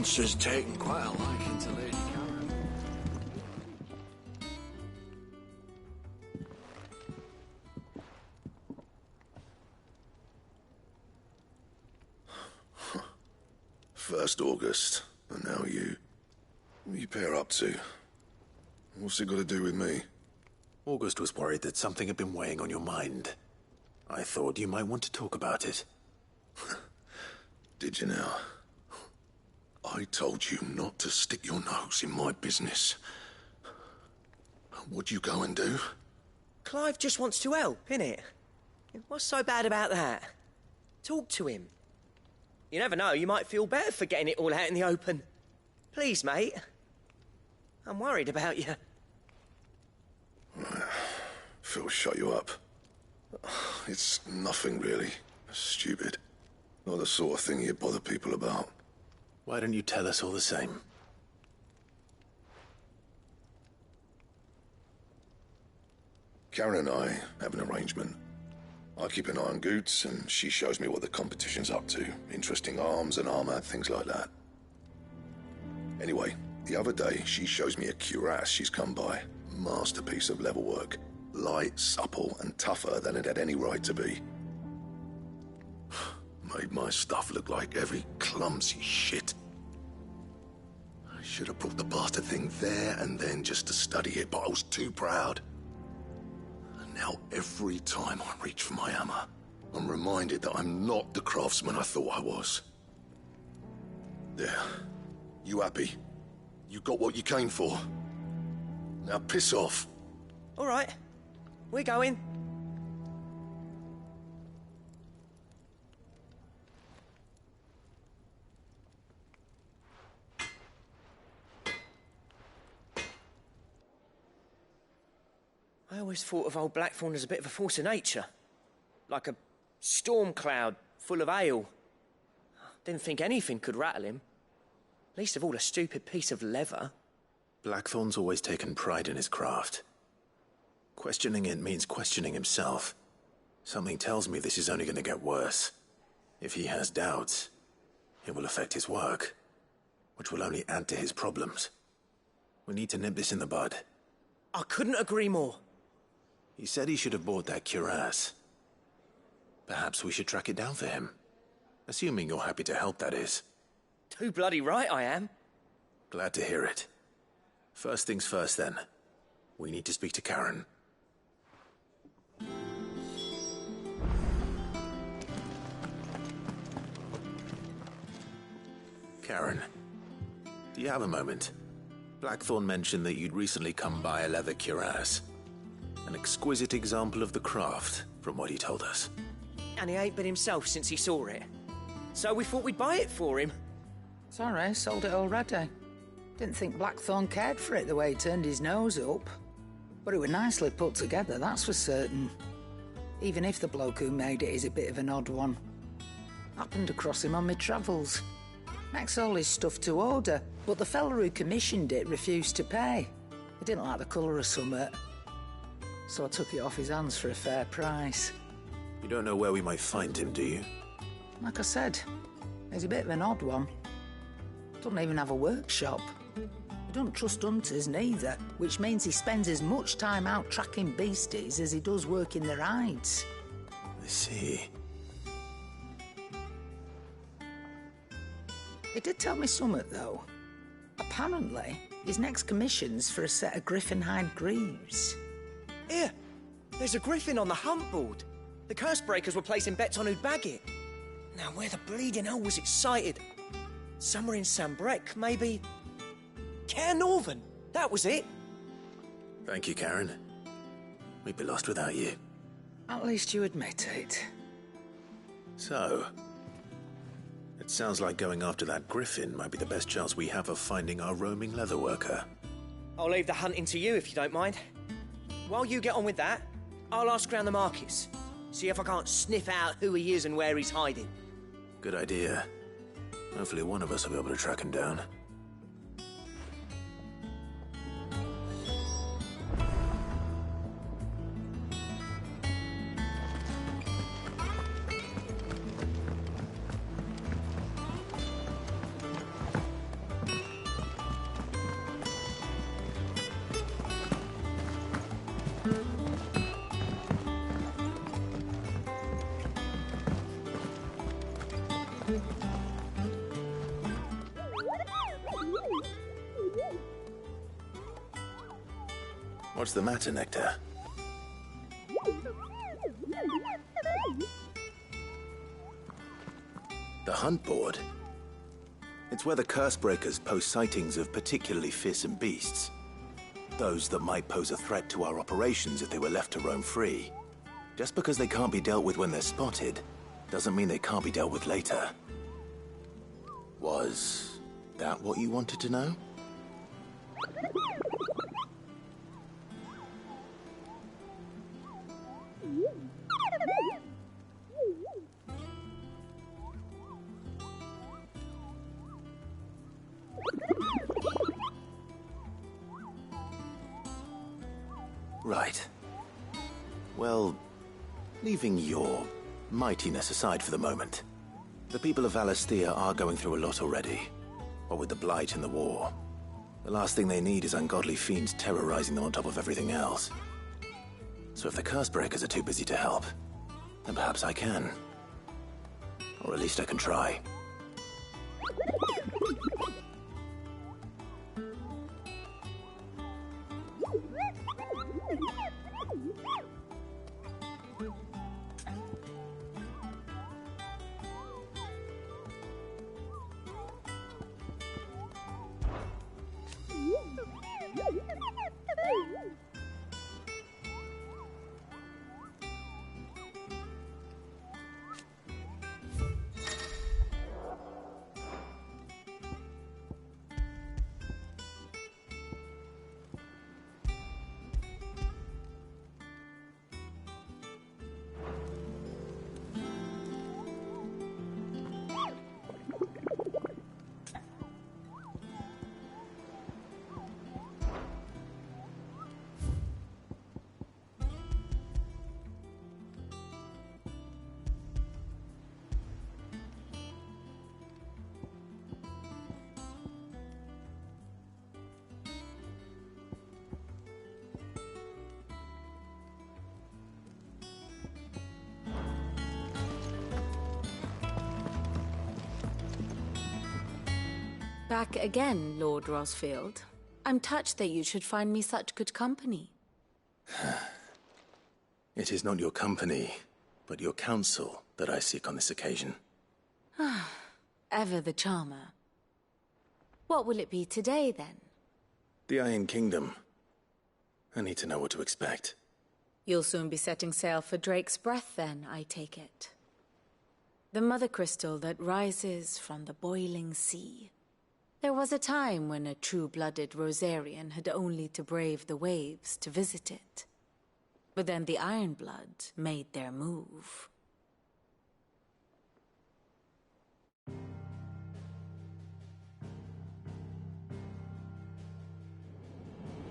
S15: monster's taken quite a liking to Lady Karen.
S4: First August, and now you. What are you pair up to? What's it got to do with me?
S1: August was worried that something had been weighing on your mind. I thought you might want to talk about it.
S4: Did you now? I told you not to stick your nose in my business. What'd you go and do?
S14: Clive just wants to help, innit? What's so bad about that? Talk to him. You never know, you might feel better for getting it all out in the open. Please, mate. I'm worried about you.
S4: Phil shut you up. It's nothing really. Stupid. Not the sort of thing you bother people about.
S1: Why don't you tell us all the same?
S4: Karen and I have an arrangement. I keep an eye on Goots, and she shows me what the competition's up to. Interesting arms and armor, things like that. Anyway, the other day, she shows me a cuirass she's come by. Masterpiece of level work. Light, supple, and tougher than it had any right to be. Made my stuff look like every clumsy shit. I should have brought the bastard thing there and then just to study it, but I was too proud. And now every time I reach for my hammer, I'm reminded that I'm not the craftsman I thought I was. There. You happy? You got what you came for. Now piss off.
S14: All right. We're going. I always thought of old Blackthorn as a bit of a force of nature. Like a storm cloud full of hail. Didn't think anything could rattle him. Least of all a stupid piece of leather.
S1: Blackthorn's always taken pride in his craft. Questioning it means questioning himself. Something tells me this is only going to get worse. If he has doubts, it will affect his work, which will only add to his problems. We need to nip this in the bud.
S14: I couldn't agree more.
S1: He said he should have bought that cuirass. Perhaps we should track it down for him. Assuming you're happy to help, that is.
S14: Too bloody right I am.
S1: Glad to hear it. First things first, then. We need to speak to Karen. Karen, do you have a moment? Blackthorn mentioned that you'd recently come by a leather cuirass. An exquisite example of the craft, from what he told us.
S14: And he ain't been himself since he saw it. So we thought we'd buy it for him.
S8: Sorry, sold it already. Didn't think Blackthorn cared for it the way he turned his nose up. But it was nicely put together, that's for certain. Even if the bloke who made it is a bit of an odd one. Happened across him on my travels. Makes all his stuff to order, but the fella who commissioned it refused to pay. He didn't like the colour of summit. So I took it off his hands for a fair price.
S1: You don't know where we might find him, do you?
S8: Like I said, he's a bit of an odd one. Doesn't even have a workshop. He don't trust hunters neither, which means he spends as much time out tracking beasties as he does working their hides.
S1: I see.
S8: He did tell me something, though. Apparently, his next commission's for a set of griffin hide greaves.
S14: Here, there's a griffin on the hunt board. The curse breakers were placing bets on who'd bag it. Now, where the bleeding hell was it sighted? Somewhere in Sambrec, maybe? Care Northern, that was it.
S1: Thank you, Karen. We'd be lost without you.
S8: At least you admit it.
S1: So, it sounds like going after that griffin might be the best chance we have of finding our roaming leatherworker.
S14: I'll leave the hunting to you if you don't mind. While you get on with that, I'll ask around the markets. See if I can't sniff out who he is and where he's hiding.
S1: Good idea. Hopefully one of us will be able to track him down. What's the matter, Nectar? The hunt board? It's where the Cursebreakers post sightings of particularly fearsome beasts. Those that might pose a threat to our operations if they were left to roam free. Just because they can't be dealt with when they're spotted, doesn't mean they can't be dealt with later. Was that what you wanted to know? Right. Well, leaving your mightiness aside for the moment, the people of Valisthea are going through a lot already. What with the Blight and the war. The last thing they need is ungodly fiends terrorizing them on top of everything else. So if the Cursebreakers are too busy to help, then perhaps I can. Or at least I can try.
S3: Back again, Lord Rosfield. I'm touched that you should find me such good company.
S1: It is not your company, but your counsel that I seek on this occasion.
S3: Ever the charmer. What will it be today, then?
S1: The Iron Kingdom. I need to know what to expect.
S3: You'll soon be setting sail for Drake's Breath, then, I take it. The mother crystal that rises from the boiling sea. There was a time when a true-blooded Rosarian had only to brave the waves to visit it. But then the Ironblood made their move.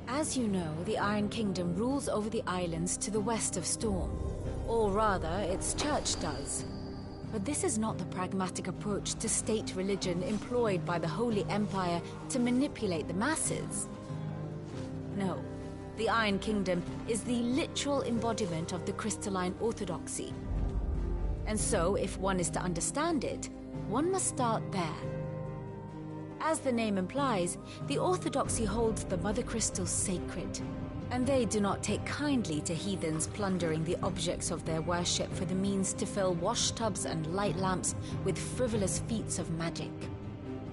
S3: As you know, the Iron Kingdom rules over the islands to the west of Storm. Or rather, its church does. But this is not the pragmatic approach to state religion employed by the Holy Empire to manipulate the masses. No, the Iron Kingdom is the literal embodiment of the crystalline orthodoxy. And so, if one is to understand it, one must start there. As the name implies, the orthodoxy holds the Mother Crystals sacred, and they do not take kindly to heathens plundering the objects of their worship for the means to fill washtubs and light lamps with frivolous feats of magic.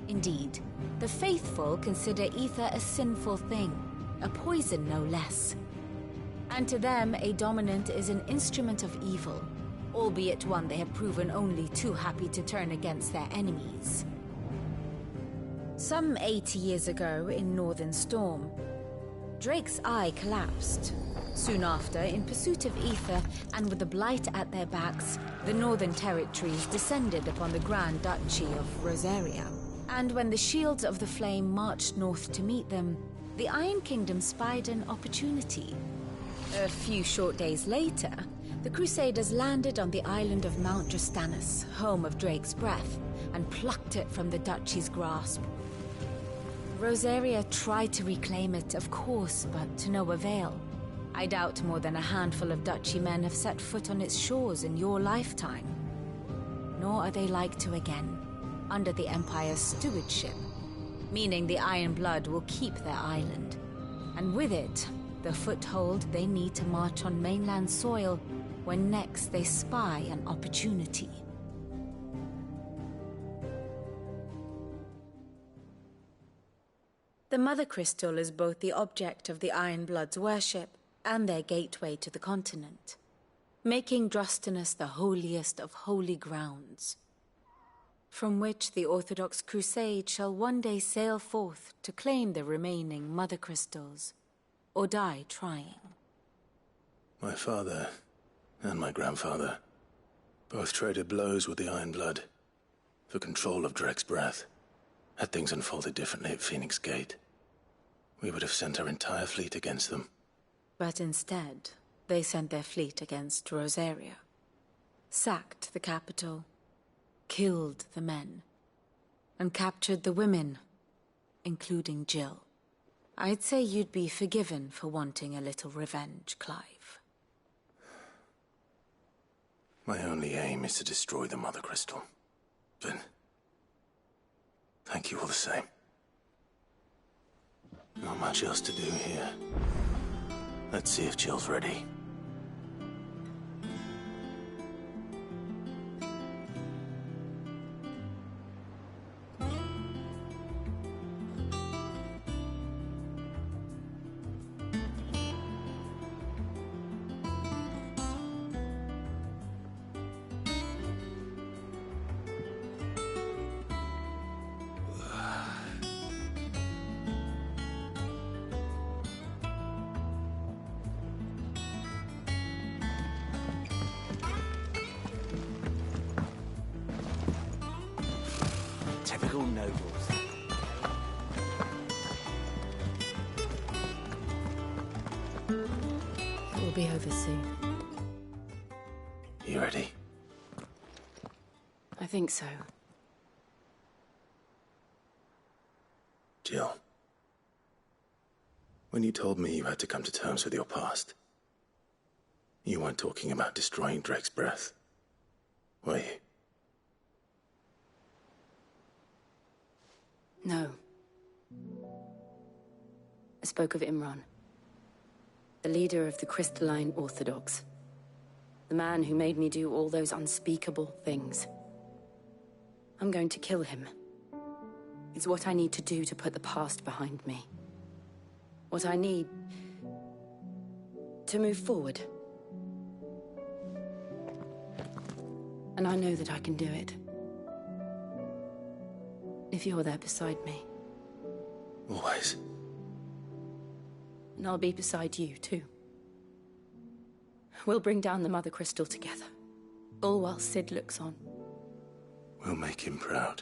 S3: Indeed, the faithful consider ether a sinful thing, a poison no less. And to them, a dominant is an instrument of evil, albeit one they have proven only too happy to turn against their enemies. Some 80 years ago in Northern Storm, Drake's eye collapsed. Soon after, in pursuit of ether and with the Blight at their backs, the Northern Territories descended upon the Grand Duchy of Rosaria. And when the Shields of the Flame marched north to meet them, the Iron Kingdom spied an opportunity. A few short days later, the Crusaders landed on the island of Mount Justanus, home of Drake's Breath, and plucked it from the Duchy's grasp. Rosaria tried to reclaim it, of course, but to no avail. I doubt more than a handful of Duchy men have set foot on its shores in your lifetime. Nor are they like to again, under the Empire's stewardship, meaning the Iron Blood will keep their island, and with it, the foothold they need to march on mainland soil when next they spy an opportunity. The Mother Crystal is both the object of the Ironbloods' worship and their gateway to the continent, making Drustinus the holiest of holy grounds, from which the Orthodox Crusade shall one day sail forth to claim the remaining Mother Crystals, or die trying.
S1: My father and my grandfather both traded blows with the Ironblood for control of Drek's breath. Had things unfolded differently at Phoenix Gate, we would have sent our entire fleet against them.
S3: But instead, they sent their fleet against Rosaria, sacked the capital, killed the men, and captured the women, including Jill. I'd say you'd be forgiven for wanting a little revenge, Clive.
S1: My only aim is to destroy the Mother Crystal. But thank you all the same. Not much else to do here. Let's see if Jill's ready.
S14: Typical nobles.
S10: We'll be over soon.
S1: You ready?
S10: I think so.
S1: Jill. When you told me you had to come to terms with your past, you weren't talking about destroying Drek's breath, were you?
S10: No. I spoke of Imran, the leader of the Crystalline Orthodox. The man who made me do all those unspeakable things. I'm going to kill him. It's what I need to do to put the past behind me. What I need to move forward. And I know that I can do it. If you're there beside me.
S1: Always.
S10: And I'll be beside you, too. We'll bring down the Mother Crystal together. All while Sid looks on.
S1: We'll make him proud.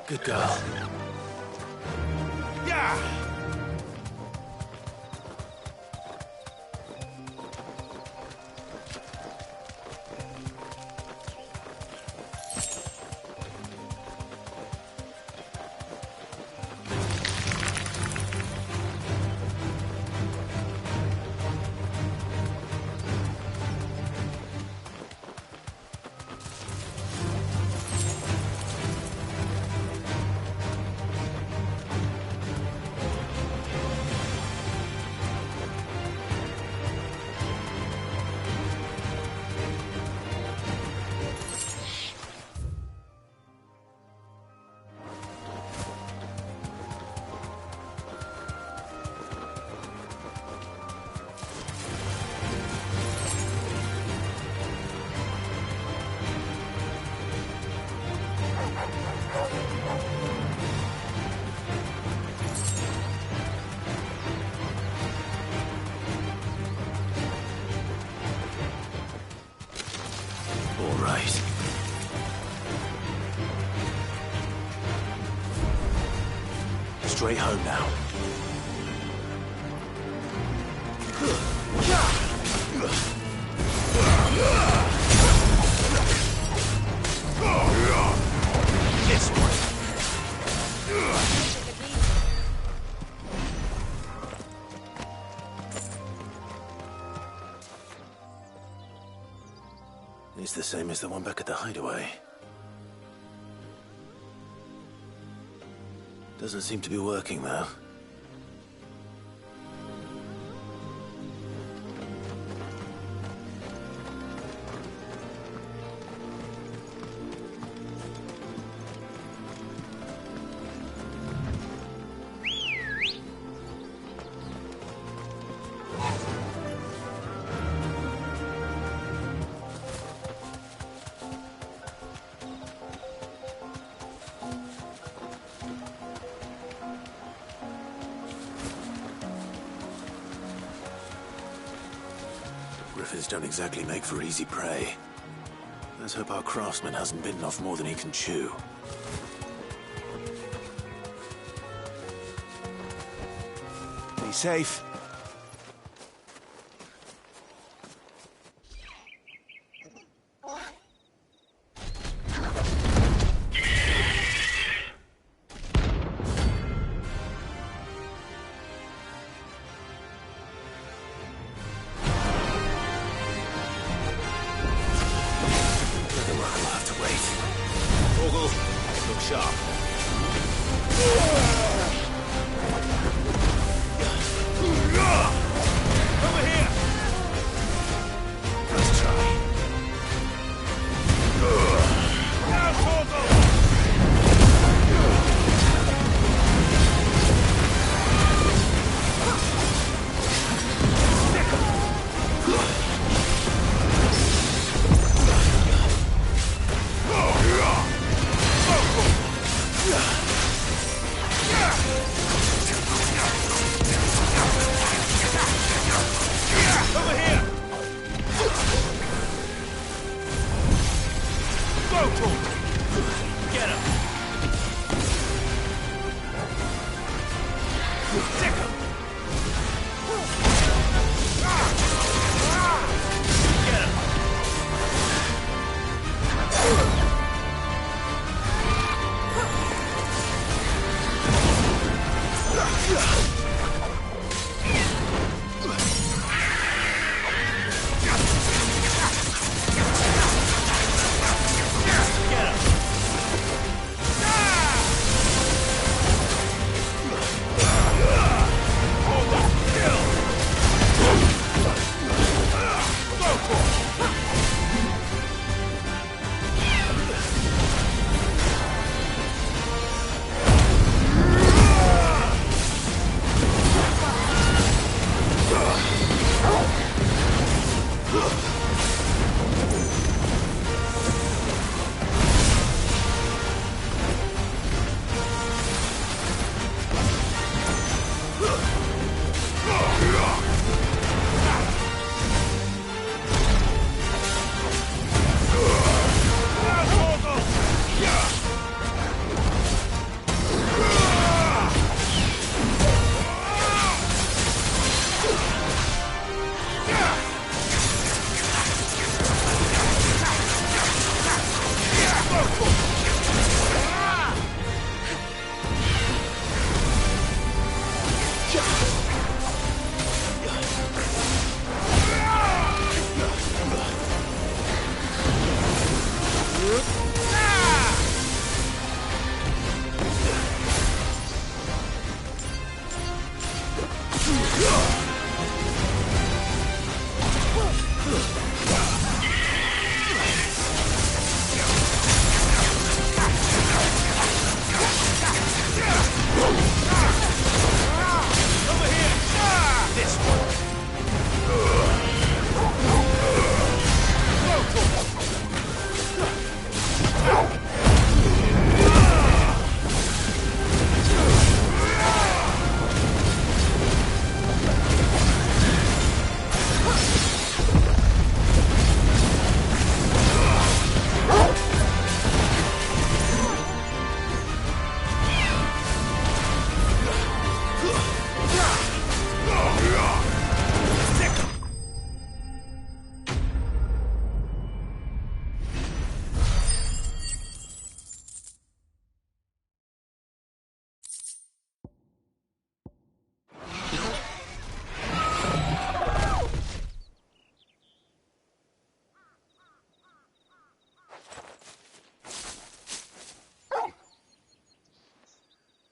S1: Good girl.
S17: Yeah!
S1: Straight home now. This way. It's the same as the one back at the hideaway. Doesn't seem to be working, though. Griffins don't exactly make for easy prey. Let's hope our craftsman hasn't bitten off more than he can chew.
S20: Be safe.
S1: Look sharp.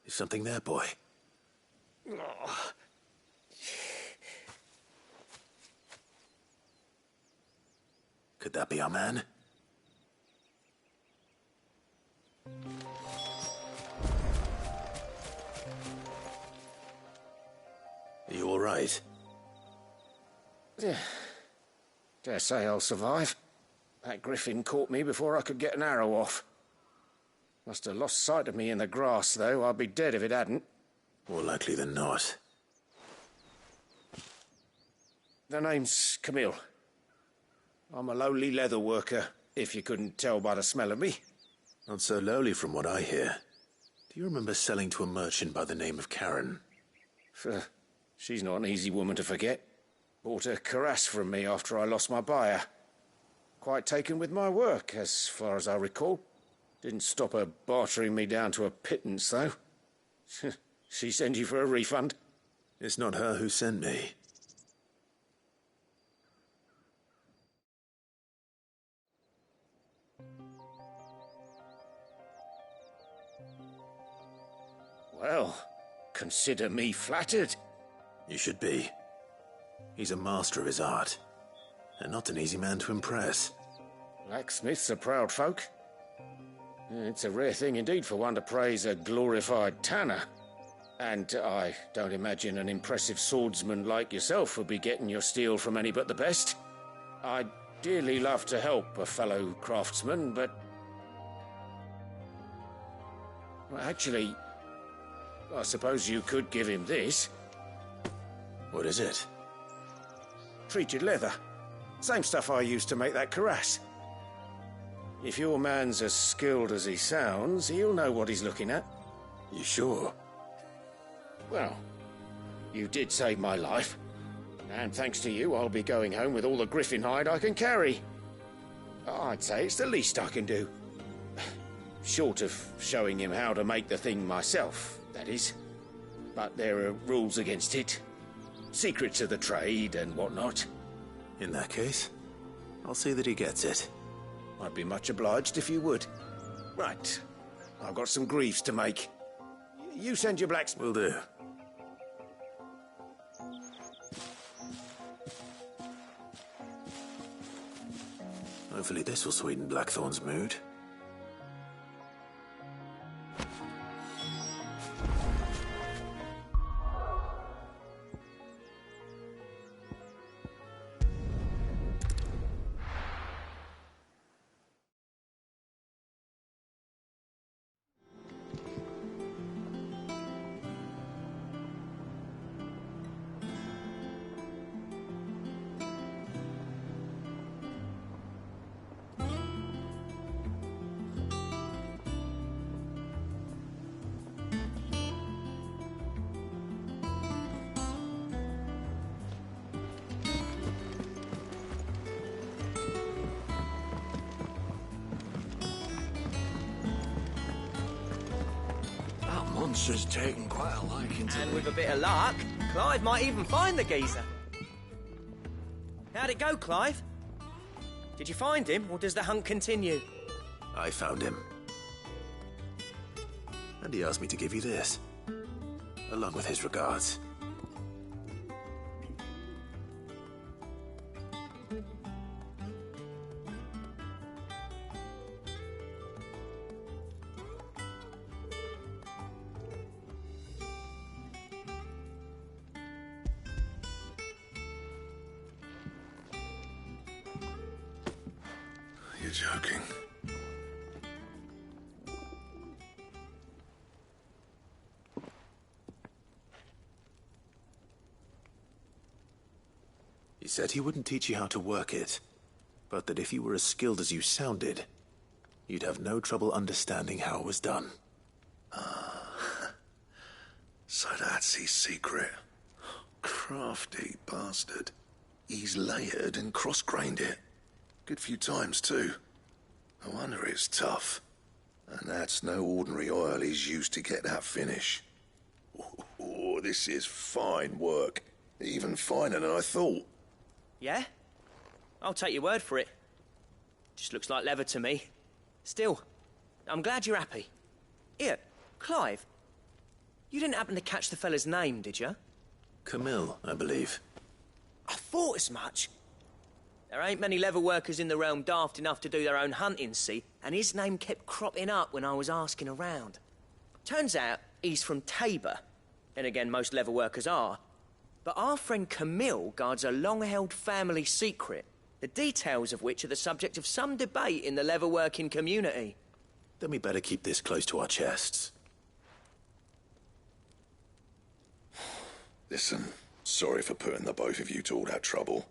S1: Is something there, boy? Could that be our man? Are you all right?
S18: Dare say I'll survive. That griffin caught me before I could get an arrow off. Must have lost sight of me in the grass, though. I'd be dead if it hadn't.
S1: More likely than not.
S18: The name's Camille. I'm a lowly leather worker, if you couldn't tell by the smell of me.
S1: Not so lowly from what I hear. Do you remember selling to a merchant by the name of Karen?
S18: She's not an easy woman to forget. Bought a cuirass from me after I lost my buyer. Quite taken with my work, as far as I recall. Didn't stop her bartering me down to a pittance, though. She sent you for a refund?
S1: It's not her who sent me.
S18: Well, consider me flattered.
S1: You should be. He's a master of his art, and not an easy man to impress.
S18: Blacksmiths are proud folk. It's a rare thing indeed for one to praise a glorified tanner. And I don't imagine an impressive swordsman like yourself would be getting your steel from any but the best. I'd dearly love to help a fellow craftsman, but... Well, actually, I suppose you could give him this.
S1: What is it?
S18: Treated leather. Same stuff I used to make that cuirass. If your man's as skilled as he sounds, he'll know what he's looking at.
S1: You sure?
S18: Well, you did save my life. And thanks to you, I'll be going home with all the griffin hide I can carry. I'd say it's the least I can do. Short of showing him how to make the thing myself, that is. But there are rules against it. Secrets of the trade and whatnot.
S1: In that case, I'll see that he gets it.
S18: I'd be much obliged if you would. Right. I've got some greaves to make. You send your blacksmith.
S1: Will do. Hopefully this will sweeten Blackthorn's mood.
S15: monster's taken quite a liking to
S14: And
S15: me.
S14: with a bit of luck, Clive might even find the geezer. How'd it go, Clive? Did you find him, or does the hunt continue?
S1: I found him. And he asked me to give you this, along with his regards.
S4: You're joking.
S1: He said he wouldn't teach you how to work it, but that if you were as skilled as you sounded, you'd have no trouble understanding how it was done.
S4: So that's his secret. Crafty bastard. He's layered and cross-grained it. Good few times, too. No wonder it's tough. And that's no ordinary oil he's used to get that finish. Oh, this is fine work. Even finer than I thought.
S14: Yeah? I'll take your word for it. Just looks like leather to me. Still, I'm glad you're happy. Here, Clive. You didn't happen to catch the fella's name, did you?
S1: Camille, I believe.
S14: I thought as much. There ain't many leather workers in the realm daft enough to do their own hunting, see? And his name kept cropping up when I was asking around. Turns out he's from Tabor. And again, most leather workers are. But our friend Camille guards a long-held family secret, the details of which are the subject of some debate in the leather-working community.
S1: Then we better keep this close to our chests.
S4: Listen, sorry for putting the both of you to all that trouble.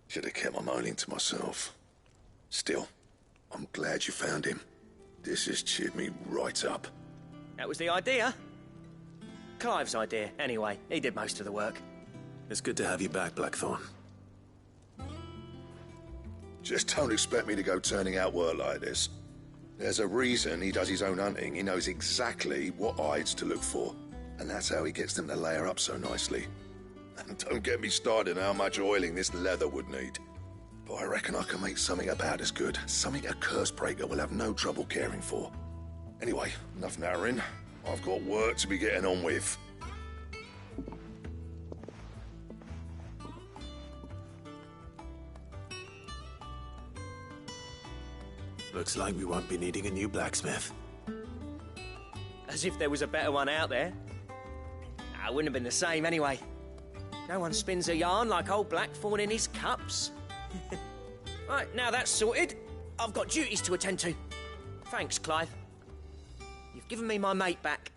S4: Should have kept my moaning to myself. Still, I'm glad you found him. This has cheered me right up.
S14: That was the idea. Clive's idea, anyway. He did most of the work.
S1: It's good to have you back, Blackthorn.
S4: Just don't expect me to go turning out work like this. There's a reason he does his own hunting. He knows exactly what hides to look for. And that's how he gets them to layer up so nicely. And don't get me started on how much oiling this leather would need. But I reckon I can make something about as good. Something a Cursebreaker will have no trouble caring for. Anyway, enough narrowing. I've got work to be getting on with.
S1: Looks like we won't be needing a new blacksmith.
S14: As if there was a better one out there. It wouldn't have been the same anyway. No one spins a yarn like old Blackthorn in his cups. Right, now that's sorted, I've got duties to attend to. Thanks, Clive. You've given me my mate back.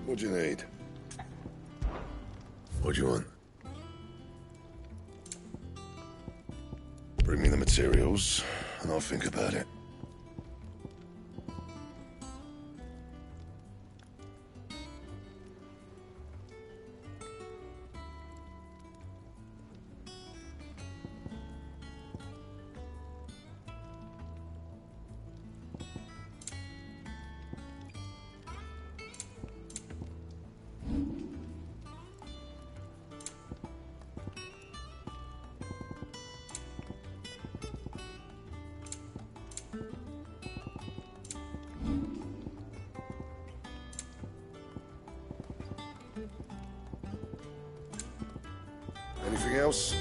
S4: What do you need? What do you want? Bring me the materials, and I'll think about it. Anything else?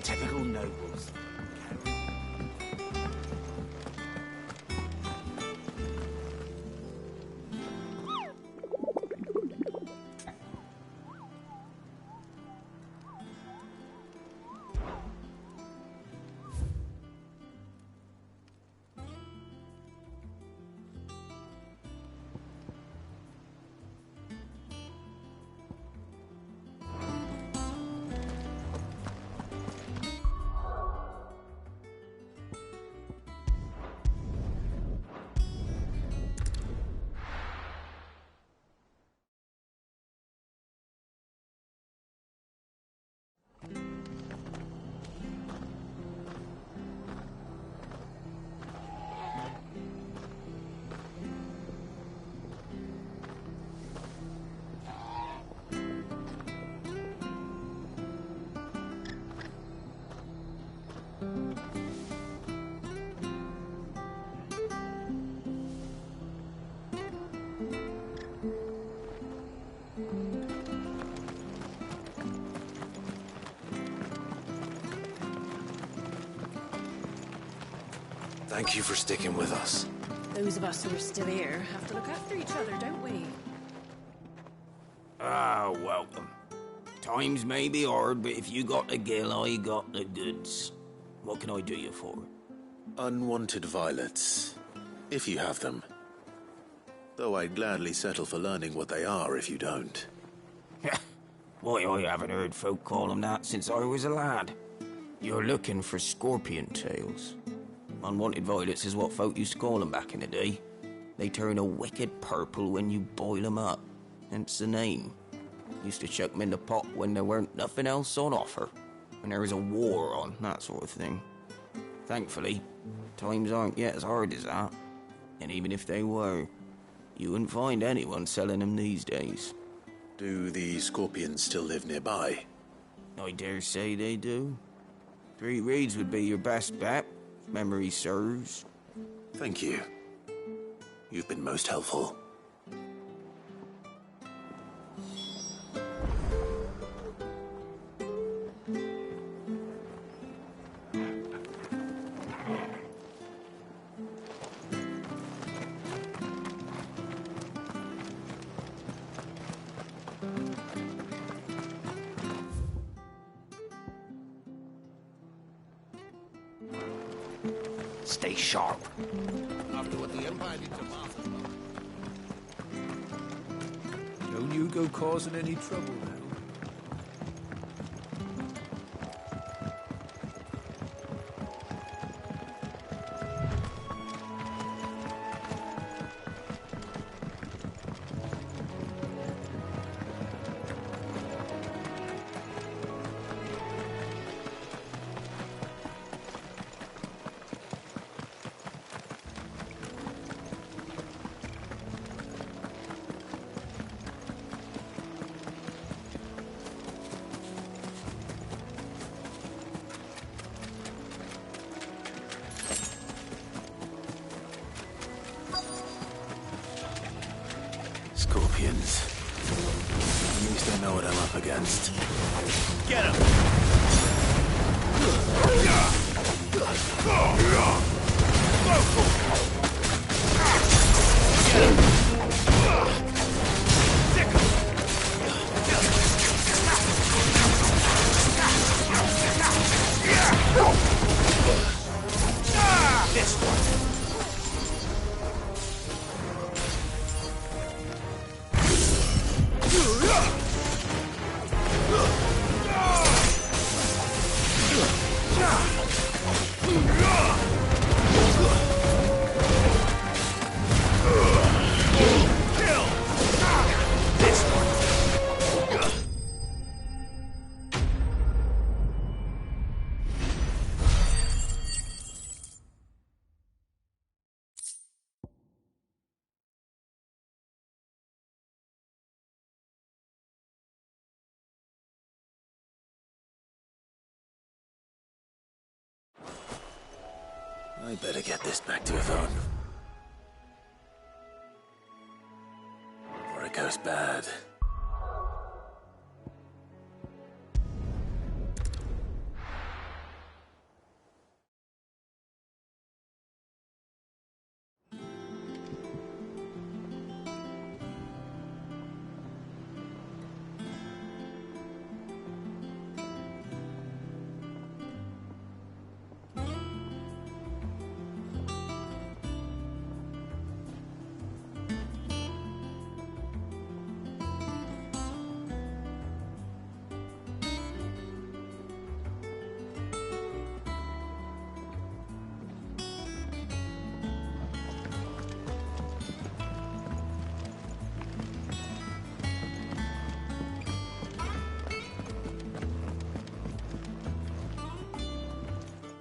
S13: Typical nobles.
S20: Thank you for sticking with us.
S3: Those of us who are still here have to look after each other, don't we?
S21: Ah, welcome. Times may be hard, but if you got the gill, I got the goods. What can I do you for?
S1: Unwanted violets, if you have them. Though I'd gladly settle for learning what they are if you don't.
S21: Why, I haven't heard folk call them that since I was a lad. You're looking for scorpion tails. Unwanted violets is what folk used to call them back in the day. They turn a wicked purple when you boil them up, hence the name. Used to chuck them in the pot when there weren't nothing else on offer, when there was a war on, that sort of thing. Thankfully, times aren't yet as hard as that, and even if they were, you wouldn't find anyone selling them these days.
S1: Do the scorpions still live nearby?
S21: I dare say they do. 3 Reeds would be your best bet, if memory serves.
S1: Thank you. You've been most helpful.
S21: Stay sharp.
S17: After what the Empire did to Martha.
S22: Don't you go causing any trouble now.
S1: Scorpions. At least I know what I'm up against. Get him! This one. I better get this back to Yvonne. Before it goes bad.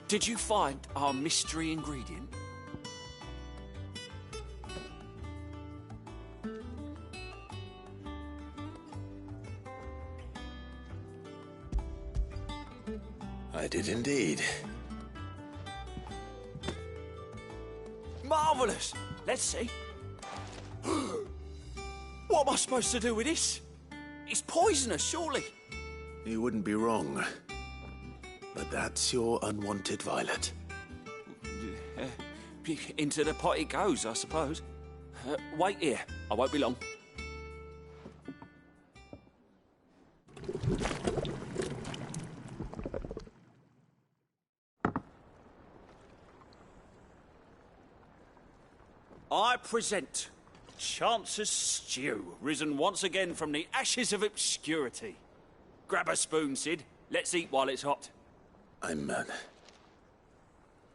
S13: Did you find our mystery ingredient?
S1: I did indeed.
S13: Marvellous! Let's see. What am I supposed to do with this? It's poisonous, surely.
S1: You wouldn't be wrong. But that's your unwanted violet.
S16: into the pot it goes, I suppose. Wait here. I won't be long. I present Chance's Stew, risen once again from the ashes of obscurity. Grab a spoon, Sid. Let's eat while it's hot.
S1: I'm,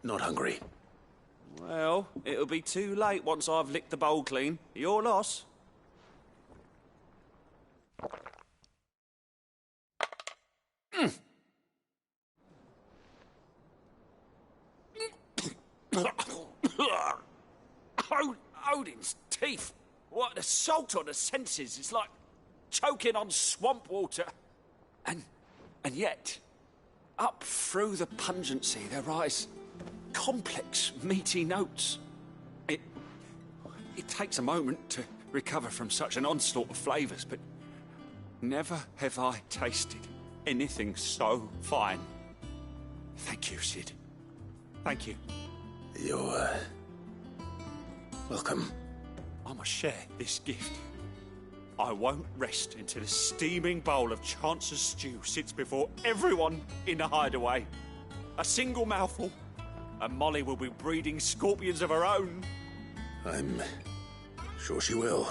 S1: not hungry.
S16: Well, it'll be too late once I've licked the bowl clean. Your loss. Odin's teeth. What, the salt on the senses? It's like choking on swamp water. And yet, up through the pungency there rise complex, meaty notes. It takes a moment to recover from such an onslaught of flavours, but never have I tasted anything so fine. Thank you, Sid. Thank you.
S1: You're, welcome.
S16: I must share this gift. I won't rest until a steaming bowl of Chance's Stew sits before everyone in the hideaway. A single mouthful, and Molly will be breeding scorpions of her own.
S1: I'm sure she will.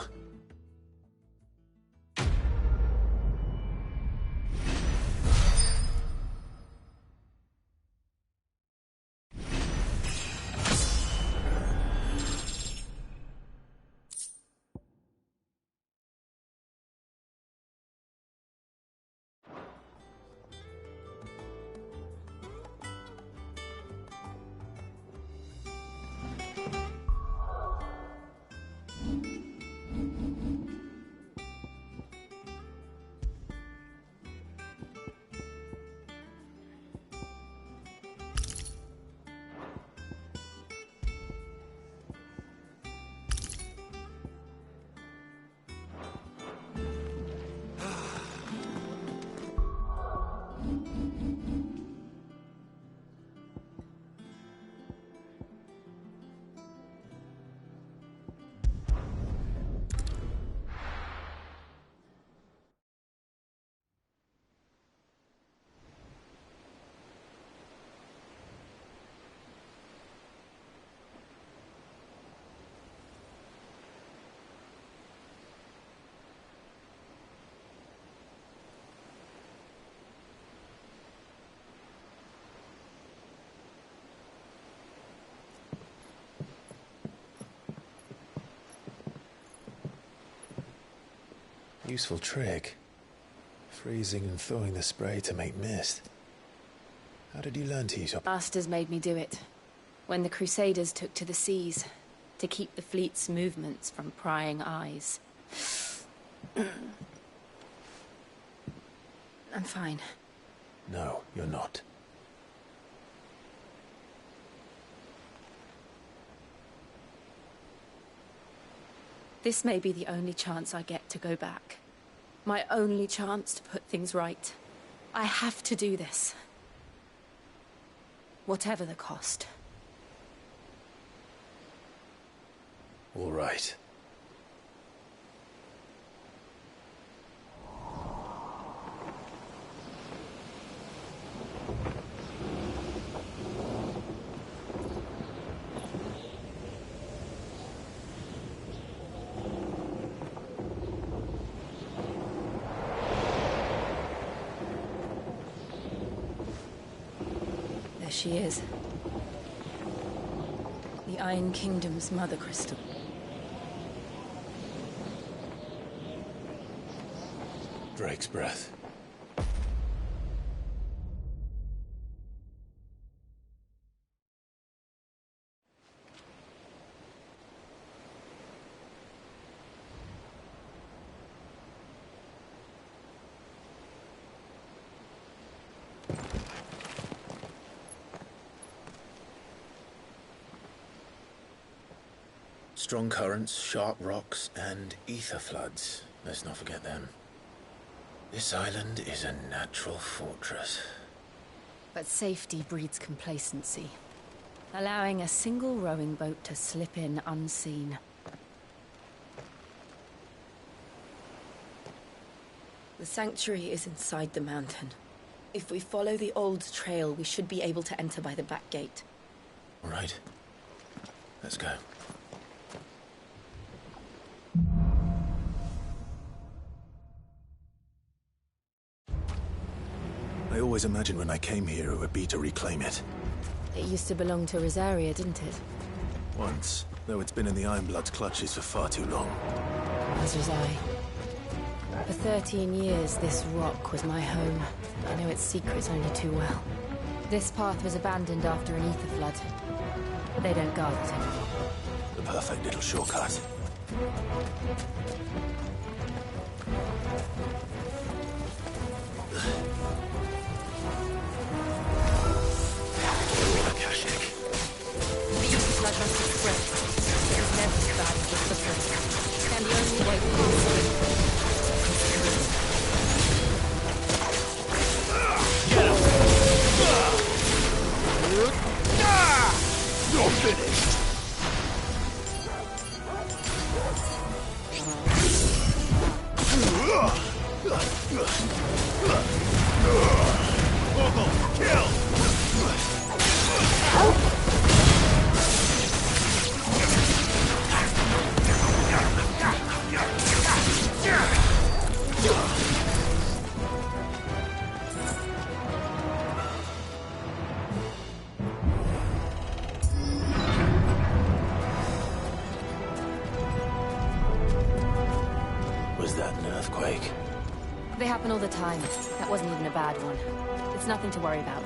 S19: Useful trick. Freezing and thawing the spray to make mist. How did you learn to use your...
S3: Masters made me do it. When the Crusaders took to the seas, to keep the fleet's movements from prying eyes. I'm fine.
S19: No, you're not.
S3: This may be the only chance I get to go back. My only chance to put things right. I have to do this. Whatever the cost.
S19: All right.
S3: There she is. The Iron Kingdom's mother crystal.
S19: Drake's breath.
S1: Strong currents, sharp rocks, and ether floods. Let's not forget them. This island is a natural fortress.
S3: But safety breeds complacency. allowing a single rowing boat to slip in unseen.
S10: The sanctuary is inside the mountain. If we follow the old trail, we should be able to enter by the back gate.
S1: All right. Let's go. I always imagined when I came here it would be to reclaim it.
S3: It used to belong to Rosaria, didn't it?
S1: Once, though it's been in the Ironblood's clutches for far too long.
S3: As was I. For 13 years, this rock was my home. I know its secrets only too well. This path was abandoned after an ether flood. They don't guard it anymore.
S1: The perfect little shortcut.
S3: The ether flood must have spread. It was never as bad as this before. And the only way possible.
S4: You're finished! Kill!
S1: Was that an earthquake?
S3: They happen all the time. That wasn't even a bad one. It's nothing to worry about.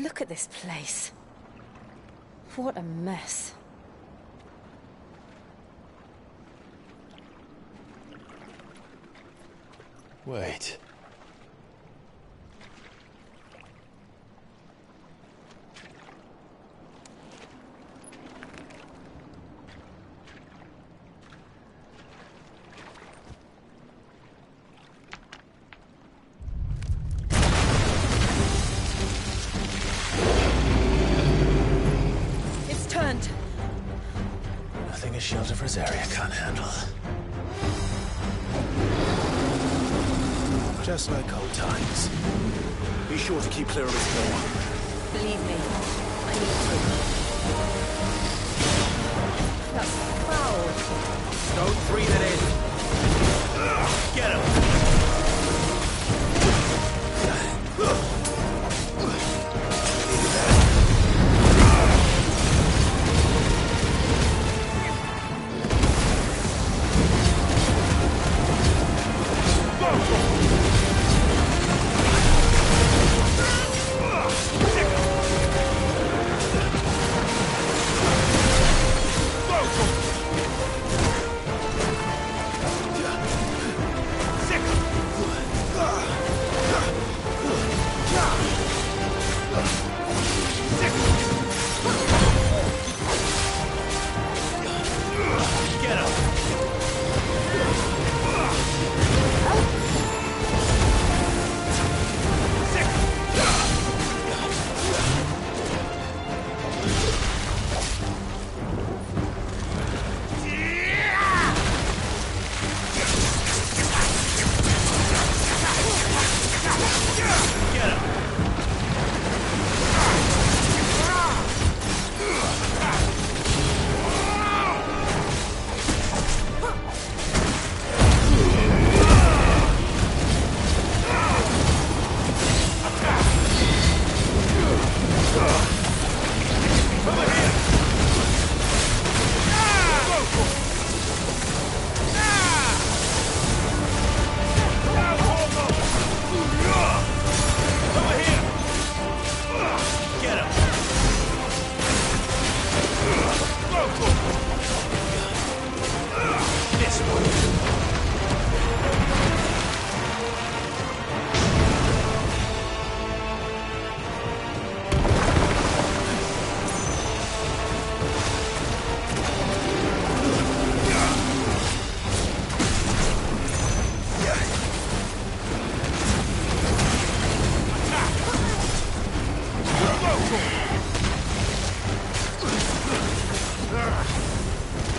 S3: Look at this place. What a mess.
S19: Wait. a shield of Rosaria can't handle. Just like old times. Be sure to keep clear of his door.
S3: Believe me, I need to. That's foul.
S13: Don't breathe it in. Get him!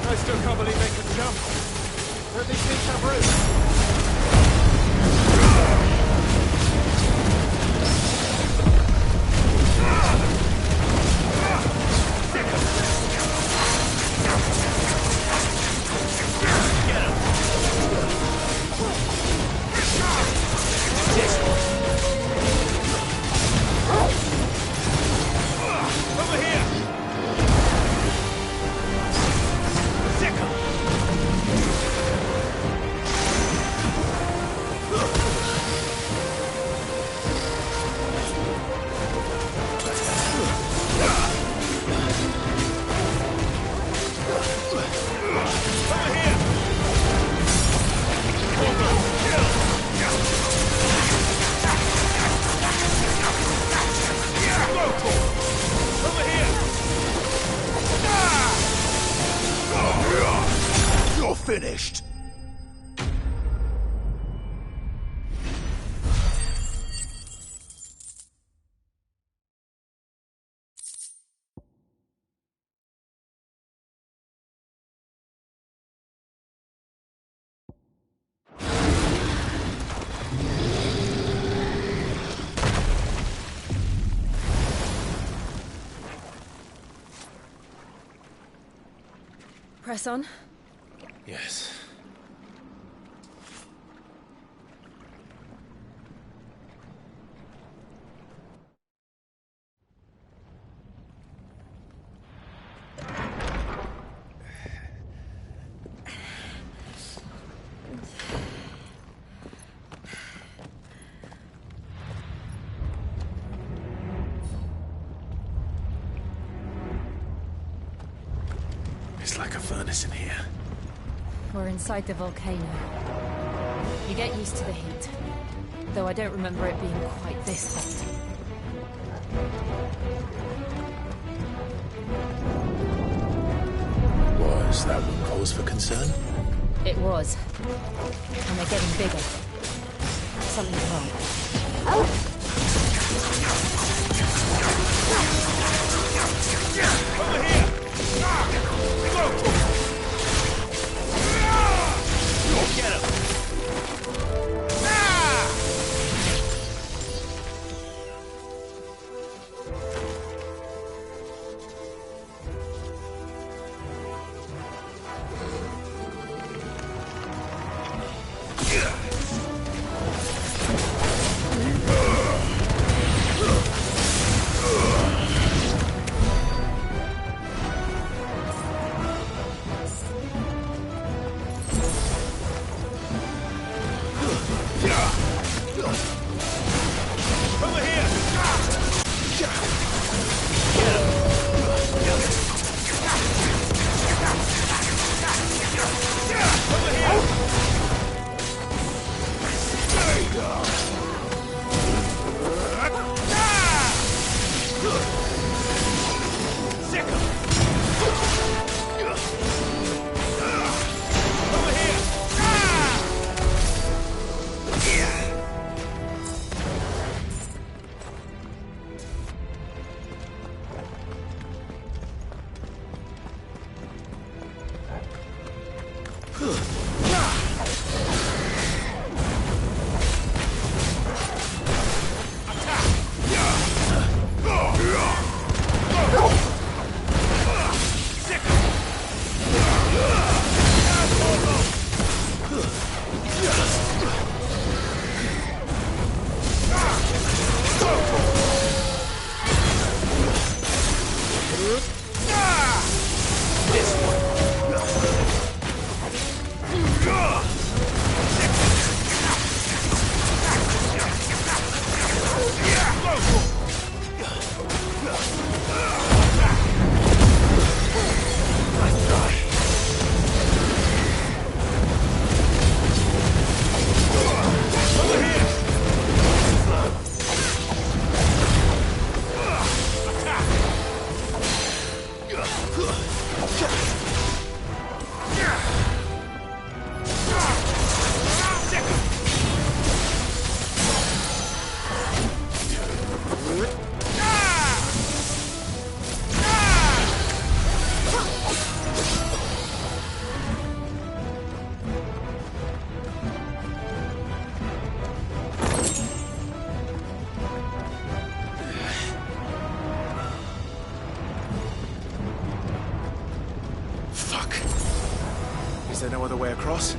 S13: I still can't believe they could jump. Don't these things have roots?
S19: You're finished!
S3: Press on.
S19: Yes. It's like a furnace in here.
S3: We're inside the volcano. You get used to the heat, though I don't remember it being quite this hot.
S19: Was that what cause for concern?
S3: It was. And they're getting bigger. Something's wrong.
S13: Over here! Go! This one.
S1: Is there no other way across?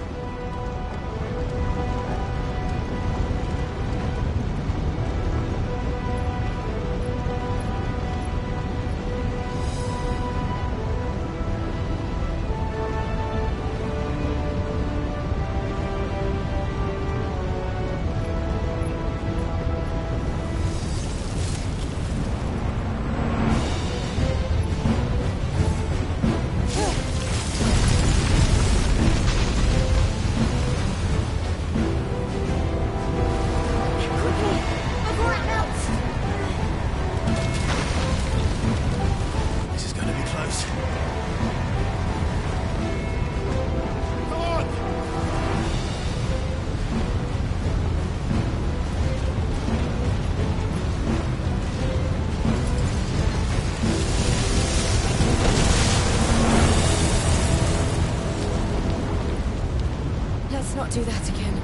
S3: Let's not do that again.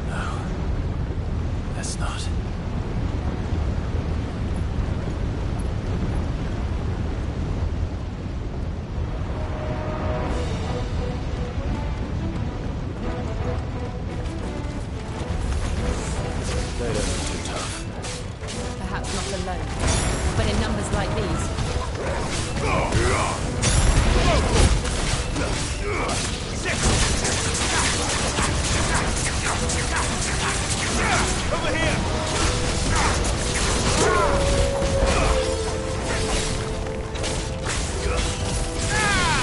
S1: No. Let's not. They don't look too tough.
S3: Perhaps not alone, but in numbers like these.
S13: Over here!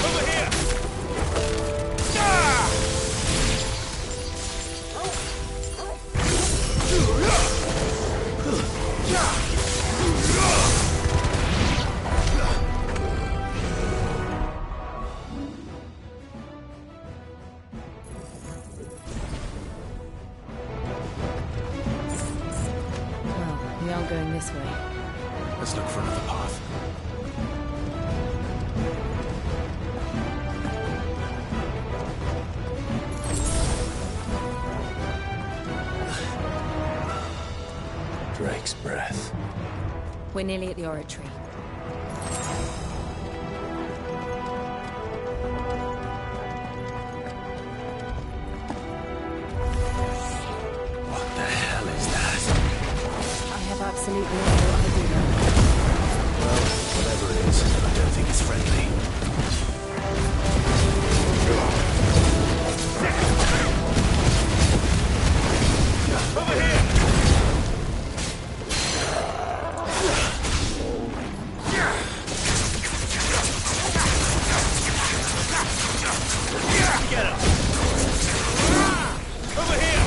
S13: Over here!
S3: We aren't going this way.
S1: Let's look for another path. Drake's breath.
S3: We're nearly at the oratory.
S1: What the hell is that?
S3: I have absolutely no idea.
S1: Well, whatever it is, I don't think it's friendly.
S13: Over here! Get him! Over here!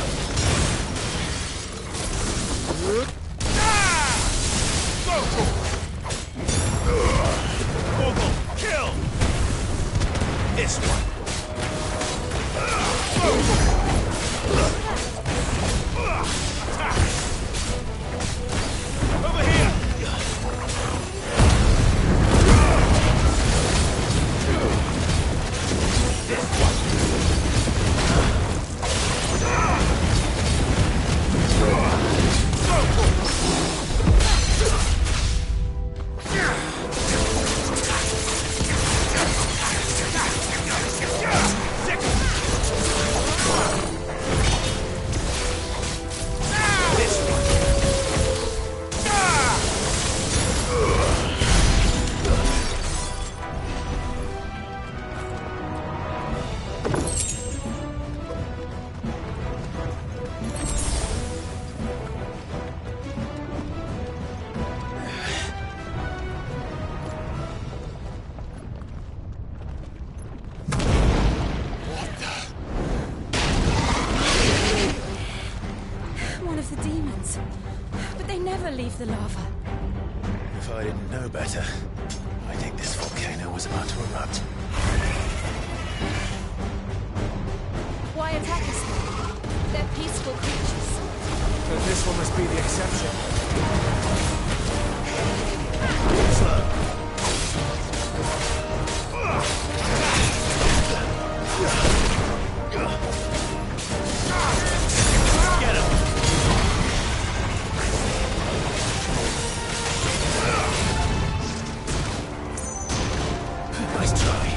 S13: Vogel, kill! This one. Over here!
S3: the lava.
S1: If I didn't know better, I think this volcano was about to erupt.
S3: Why attack us then? They're peaceful creatures.
S13: But this one must be the exception.
S16: Get him!
S1: Nice try.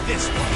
S16: This one.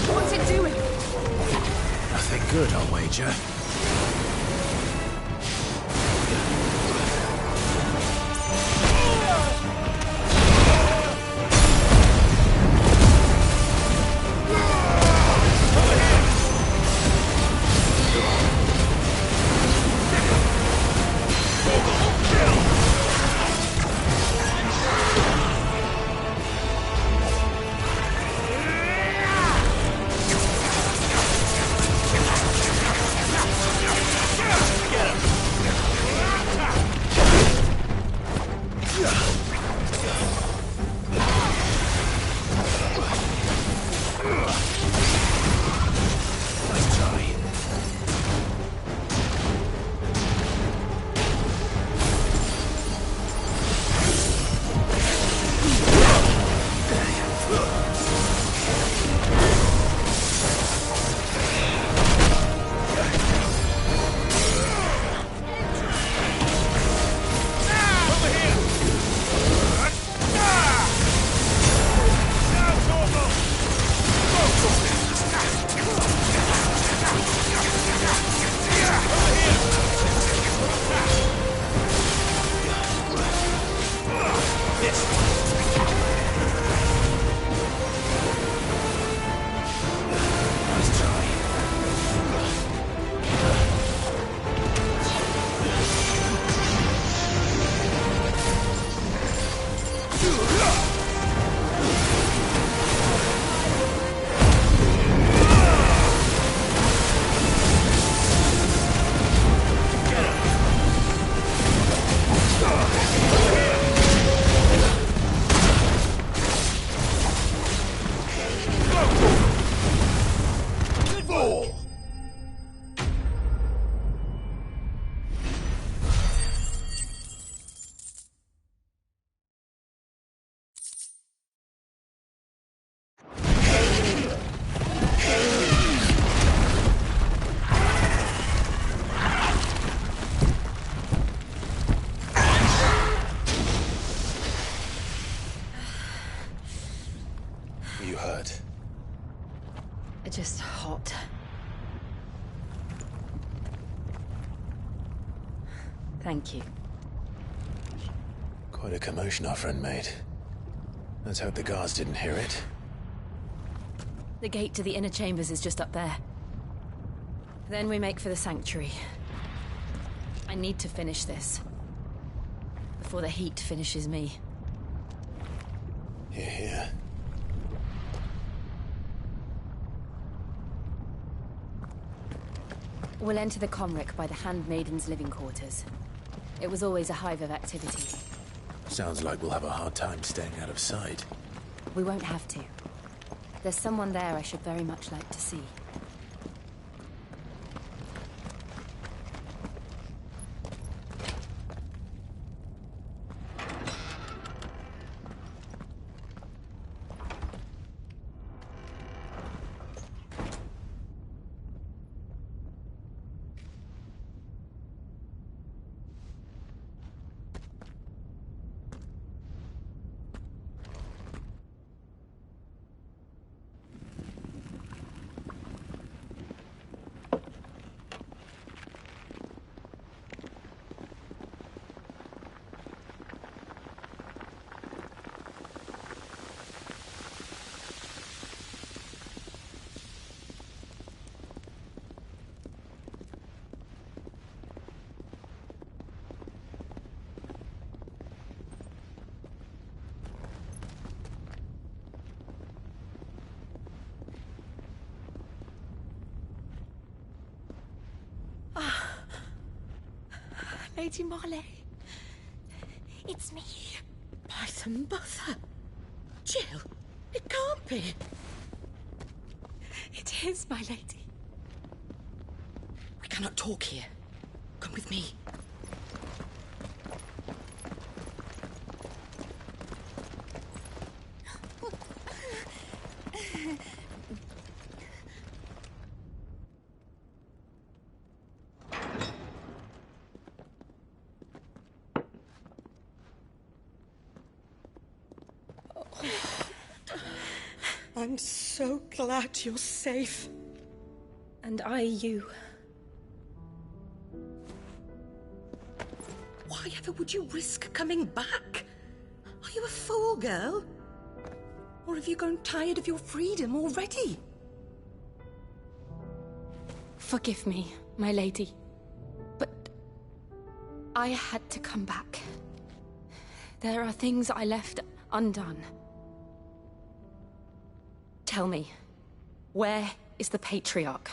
S3: What's it doing?
S1: Nothing good, I'll wager.
S3: Just hot. Thank you.
S1: Quite a commotion our friend made. Let's hope the guards didn't hear it.
S3: The gate to the inner chambers is just up there. Then we make for the sanctuary. I need to finish this. Before the heat finishes me.
S1: Hear, hear.
S3: We'll enter the Comric by the Handmaiden's living quarters. It was always a hive of activity.
S1: Sounds like we'll have a hard time staying out of sight.
S3: We won't have to. There's someone there I should very much like to see. Lady Marley.
S9: It's me.
S11: By the mother. Jill, it can't be.
S3: It is, my lady.
S11: We cannot talk here. Come with me. I'm so glad you're safe.
S9: And I you.
S11: Why ever would you risk coming back? Are you a fool, girl? Or have you grown tired of your freedom already?
S3: Forgive me, my lady. But I had to come back. There are things I left undone. Tell me, where is the Patriarch?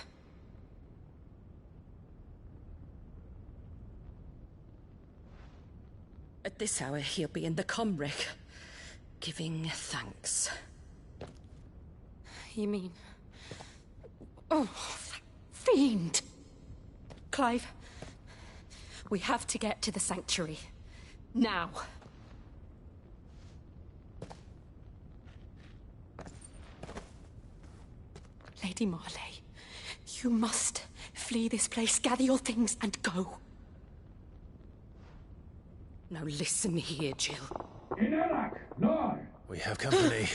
S11: At this hour, he'll be in the Comric, giving thanks.
S3: You mean... Oh, that fiend! Clive, we have to get to the sanctuary. Now. Lady Marley, you must flee this place, gather your things, and go.
S11: Now listen here, Jill.
S19: We have company.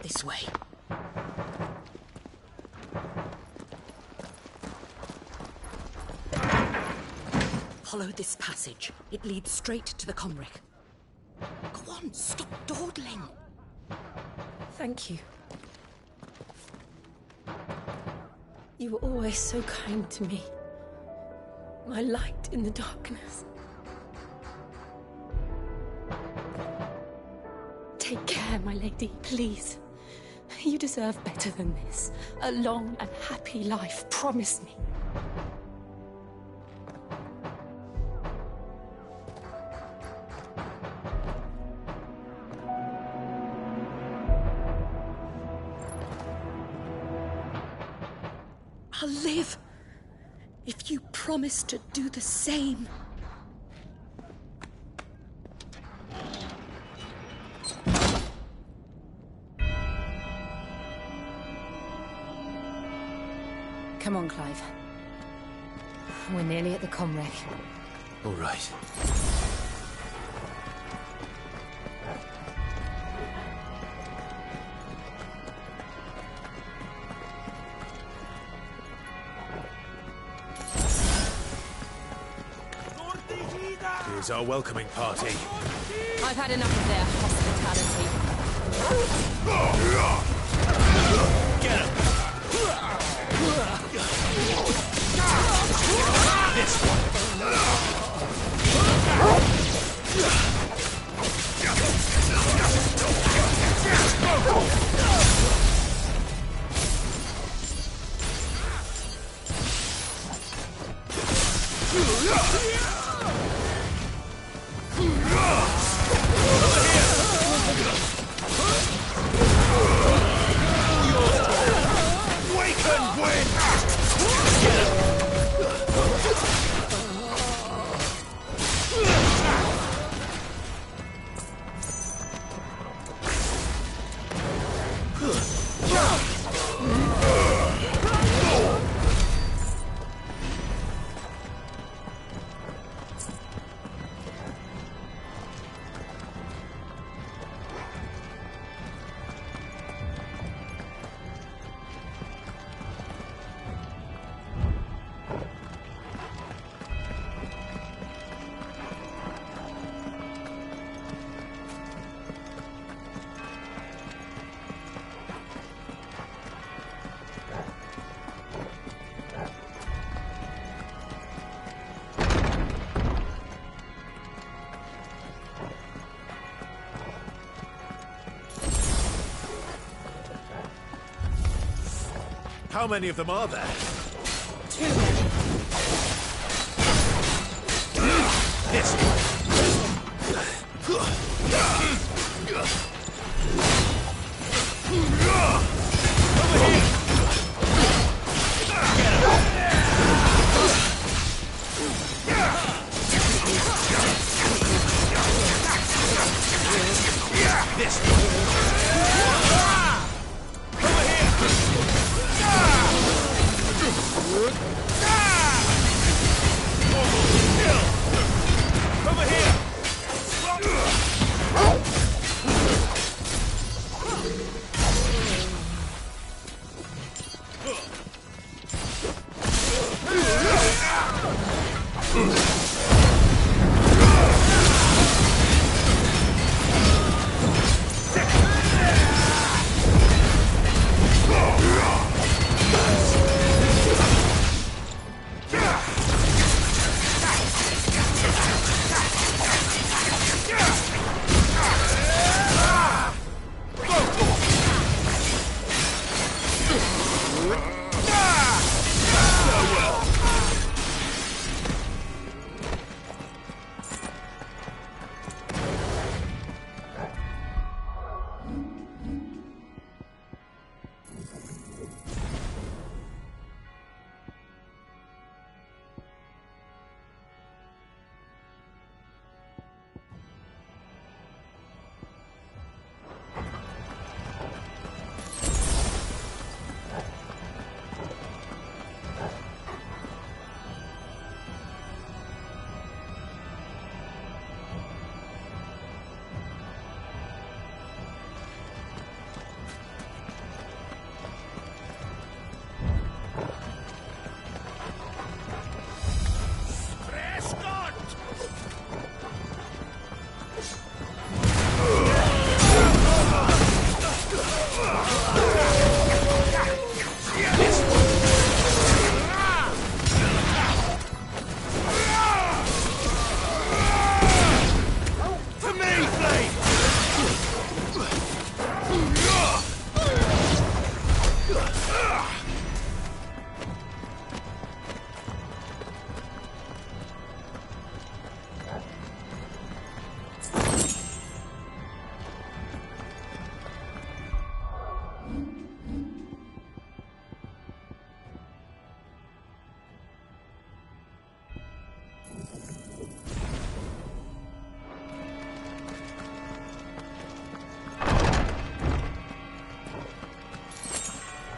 S11: This way. Follow this passage. It leads straight to the Comric. Go on, stop dawdling.
S9: Thank you. You were always so kind to me. My light in the darkness.
S3: Take care, my lady, please. You deserve better than this. A long and happy life, promise me.
S11: I'll live if you promise to do the same.
S3: Come on, Clive. We're nearly at the Comric.
S1: All right.
S19: Here's our welcoming party.
S3: I've had enough of their hospitality.
S19: Get him! This How many of them are there?
S11: Too many.
S19: This way.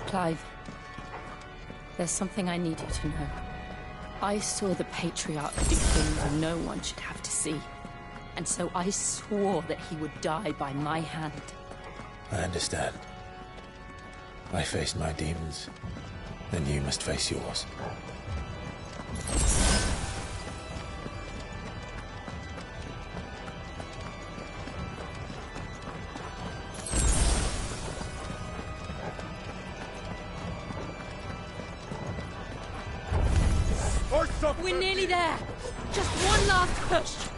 S10: Clive, there's something I need you to know. I saw the Patriarch do things no one should have to see. And so I swore that he would die by my hand.
S19: I understand. I faced my demons, and you must face yours.
S3: We're nearly there. Just one last push.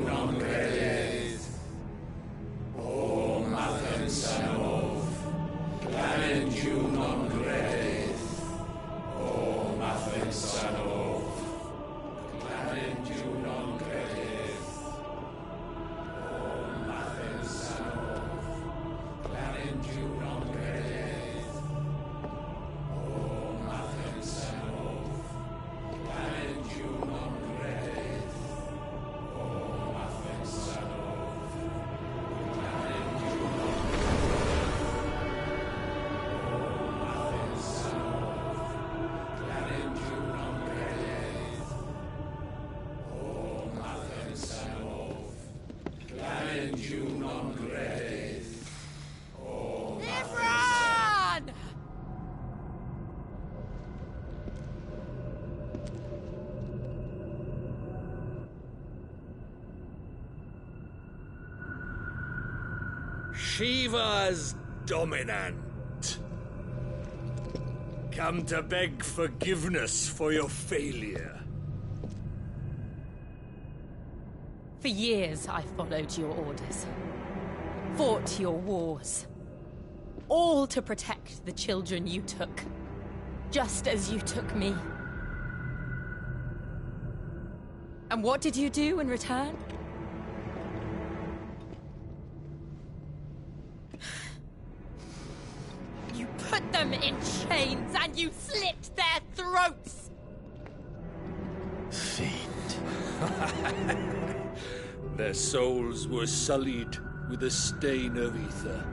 S2: non credit. O mathem sanov, clarendium non credit. O mathem sanov, clarendium non credit. O mathem sanov, clarendium non credit. O mathem sanov, clarendium non credit. O mathem sanov, clarendium non
S3: Imran!
S22: Shiva's dominant. Come to beg forgiveness for your failure.
S9: For years, I followed your orders. Fought your wars. All to protect the children you took. Just as you took me. And what did you do in return? You put them in chains and you slit their throats!
S22: Their souls were sullied with a stain of ether.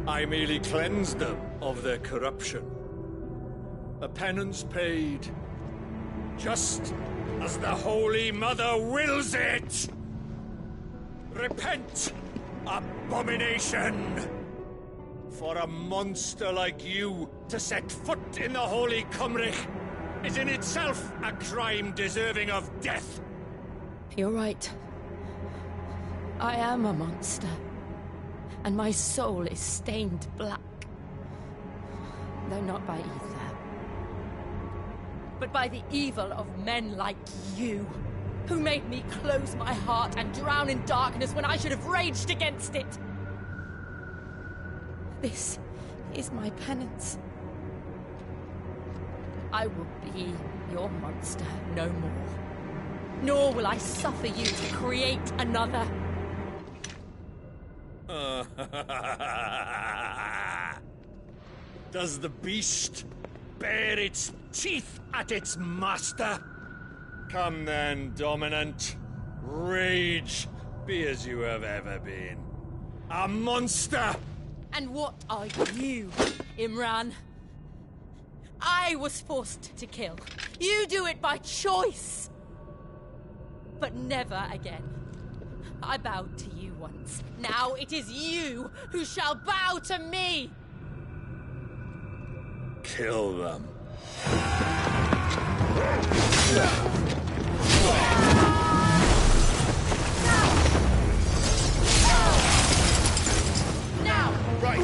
S22: I merely cleansed them of their corruption. A penance paid, just as the Holy Mother wills it! Repent, abomination! For a monster like you to set foot in the Holy Cymrich is in itself a crime deserving of death.
S9: You're right. I am a monster. And my soul is stained black. Though not by ether. But by the evil of men like you, who made me close my heart and drown in darkness when I should have raged against it. This is my penance. I will be your monster no more. Nor will I suffer you to create another.
S22: Does the beast bare its teeth at its master? Come then, dominant. Rage, be as you have ever been. A monster!
S9: And what are you, Imran? I was forced to kill. You do it by choice. But never again. I bowed to you once. Now it is you who shall bow to me!
S22: Kill them.
S9: Now!
S22: Right!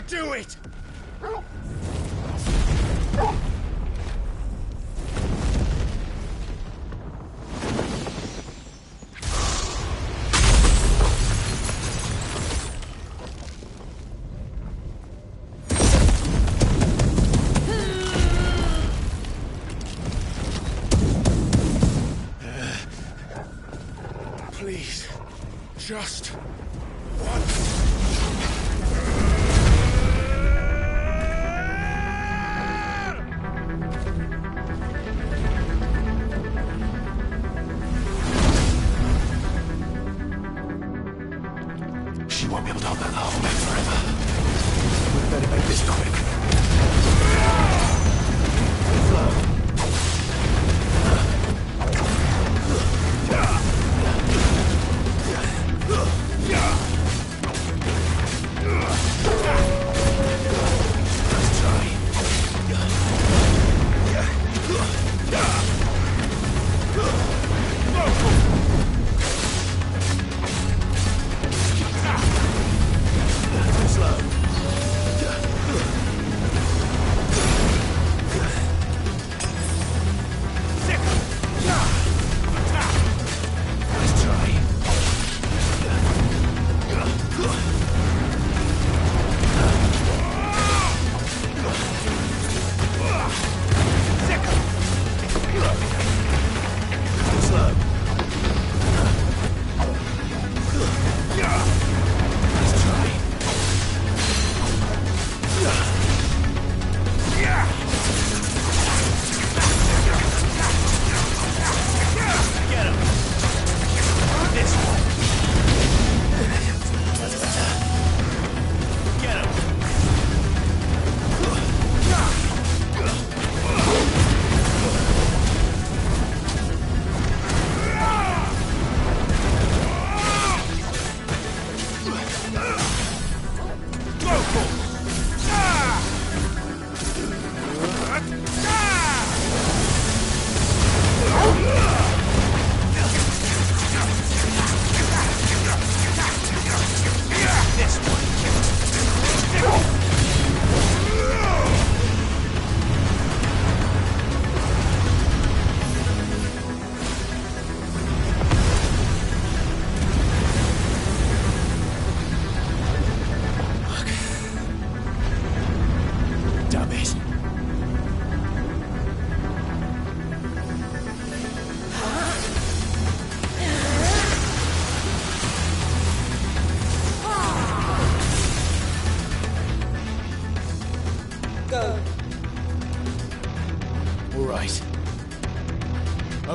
S17: do it! Please, just once.
S1: She won't be able to hold that lava back forever. We'd better make this quick.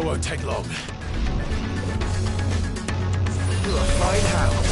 S1: Won't take long. We'll find how.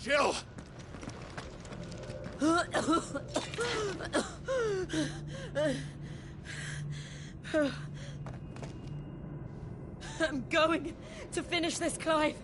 S17: Jill!
S9: I'm going to finish this, Clive.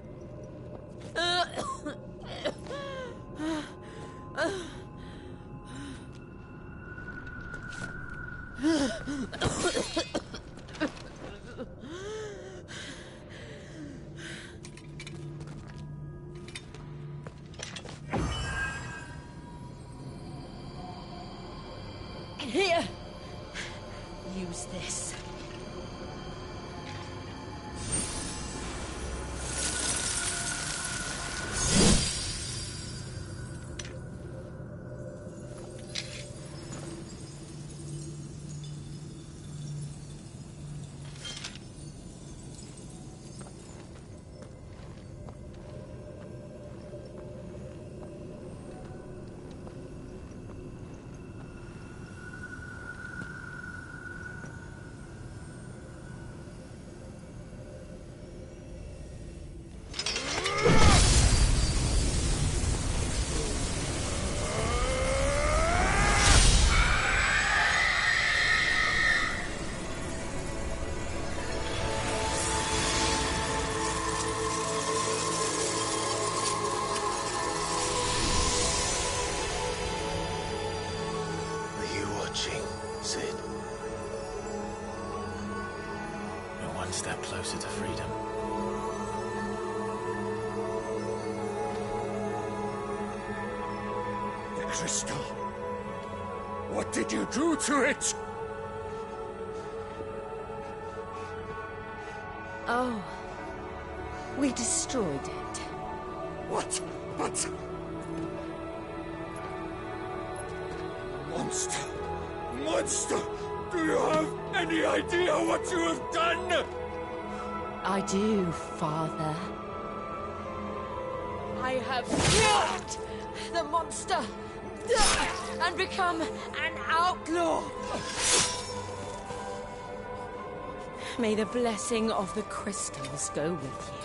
S9: Here. Use this.
S1: Sid. We're one step closer to freedom.
S5: The crystal. What did you do to it?
S9: Oh. We destroyed it.
S5: What? But... Monster! Monster! Do you have any idea what you have done?
S9: I do, Father. I have killed the monster and become an outlaw. May the blessing of the crystals go with you.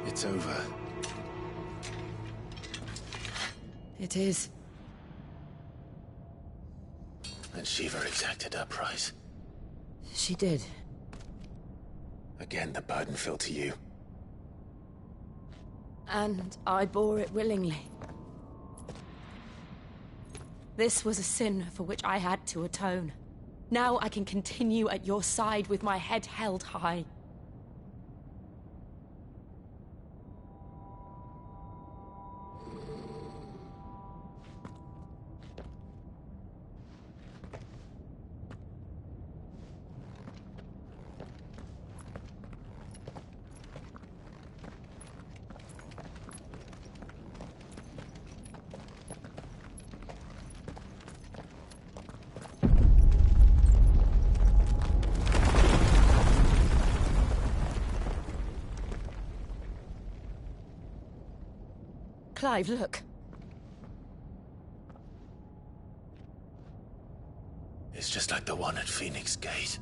S1: It's over.
S9: It is.
S1: And Shiva exacted her price.
S9: She did.
S1: Again, the burden fell to you.
S9: And I bore it willingly. This was a sin for which I had to atone. Now I can continue at your side with my head held high. Clive, look.
S1: It's just like the one at Phoenix Gate.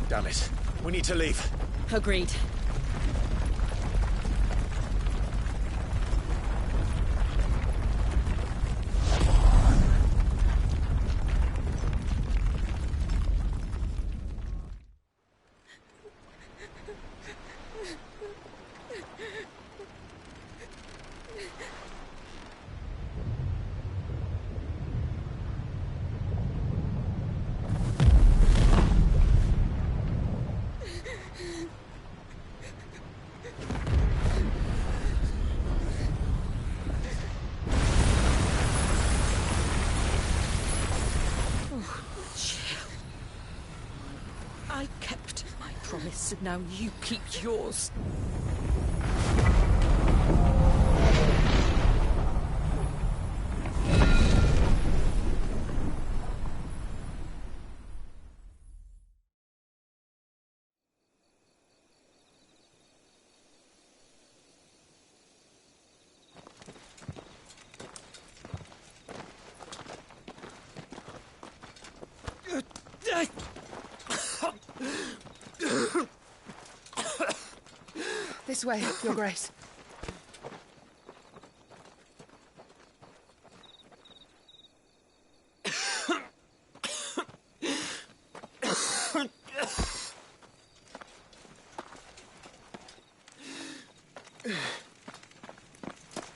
S1: Damn it. We need to leave.
S9: Agreed.
S11: I kept my promise, and now you keep yours.
S9: This way, Your Grace.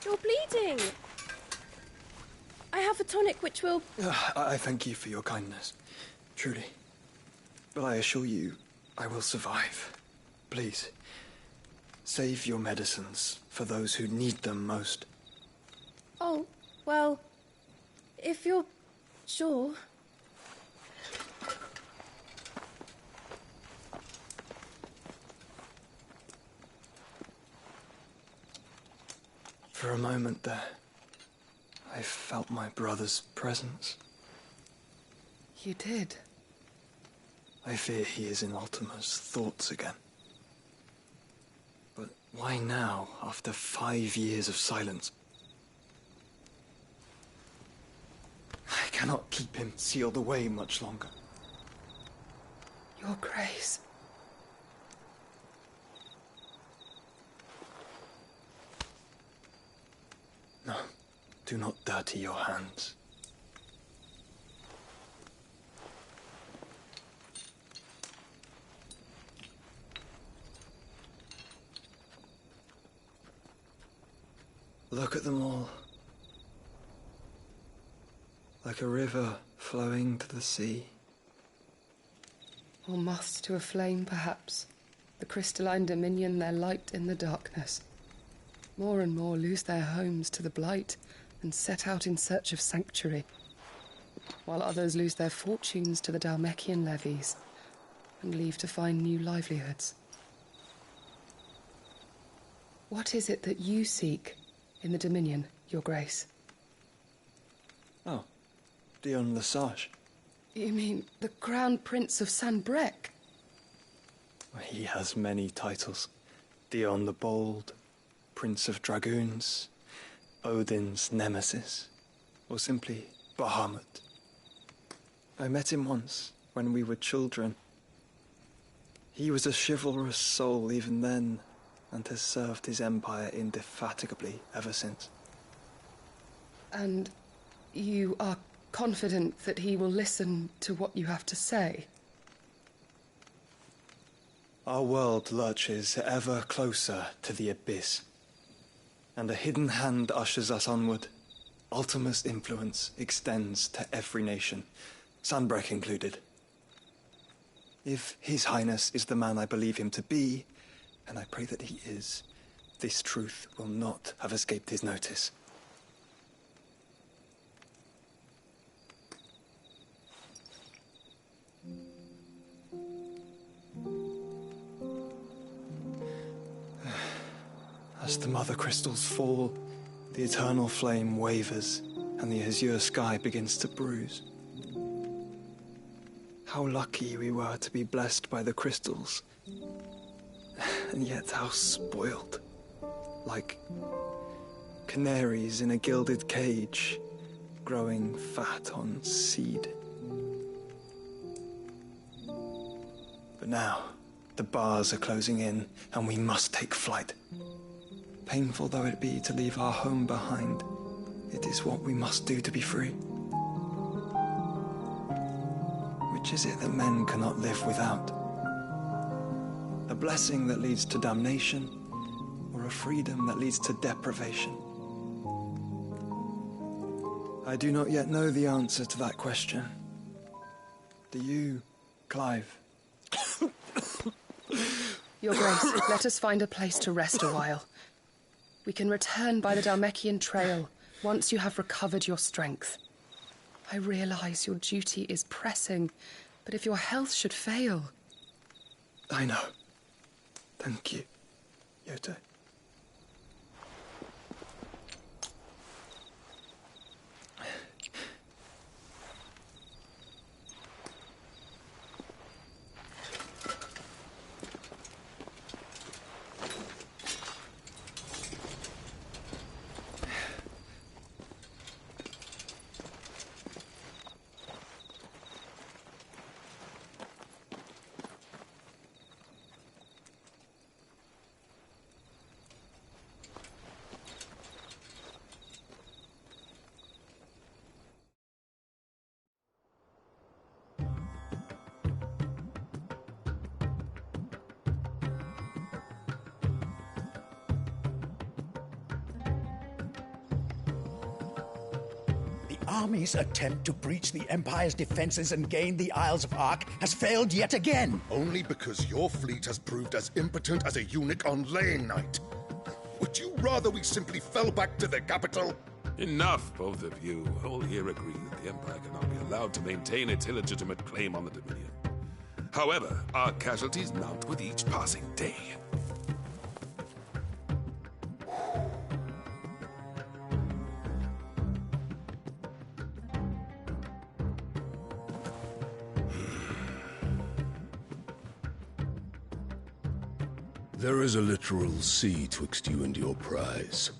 S7: You're bleeding. I have a tonic which will...
S12: I thank you for your kindness, truly. But I assure you, I will survive. Please, save your medicines for those who need them most.
S7: Oh, well, if you're sure...
S12: For a moment there, I felt my brother's presence.
S9: You did?
S12: I fear he is in Ultima's thoughts again. But why now, after 5 years of silence? I cannot keep him sealed away much longer.
S9: Your Grace.
S12: No, do not dirty your hands. Look at them all. Like a river flowing to the sea.
S9: Or moths to a flame, perhaps. The crystalline dominion their light in the darkness. More and more lose their homes to the blight and set out in search of sanctuary, while others lose their fortunes to the Dhalmekian levies and leave to find new livelihoods. What is it that you seek in the Dominion, Your Grace?
S12: Oh, Dion Lesage.
S9: You mean the Crown Prince of Sanbrec?
S12: He has many titles. Dion the Bold, Prince of Dragoons, Odin's Nemesis, or simply Bahamut. I met him once, when we were children. He was a chivalrous soul even then, and has served his empire indefatigably ever since.
S9: And you are confident that he will listen to what you have to say?
S12: Our world lurches ever closer to the abyss, and a hidden hand ushers us onward. Ultima's influence extends to every nation, Sanbrec included. If His Highness is the man I believe him to be, and I pray that he is, this truth will not have escaped his notice. As the mother crystals fall, the eternal flame wavers, and the azure sky begins to bruise. How lucky we were to be blessed by the crystals, and yet how spoiled, like canaries in a gilded cage, growing fat on seed. But now, the bars are closing in, and we must take flight. Painful though it be to leave our home behind, it is what we must do to be free. Which is it that men cannot live without? A blessing that leads to damnation, or a freedom that leads to deprivation? I do not yet know the answer to that question. Do you, Clive?
S9: Your Grace, let us find a place to rest a while. We can return by the Dhalmekian trail once you have recovered your strength. I realize your duty is pressing, but if your health should fail...
S12: I know. Thank you, Yote.
S6: army's attempt to breach the Empire's defenses and gain the Isles of Ark has failed yet again.
S4: Only because your fleet has proved as impotent as a eunuch on laying night. Would you rather we simply fell back to the capital?
S8: Enough, both of you. All here agree that the Empire cannot be allowed to maintain its illegitimate claim on the Dominion. However, our casualties mount with each passing day.
S23: There is a literal sea twixt you and your prize.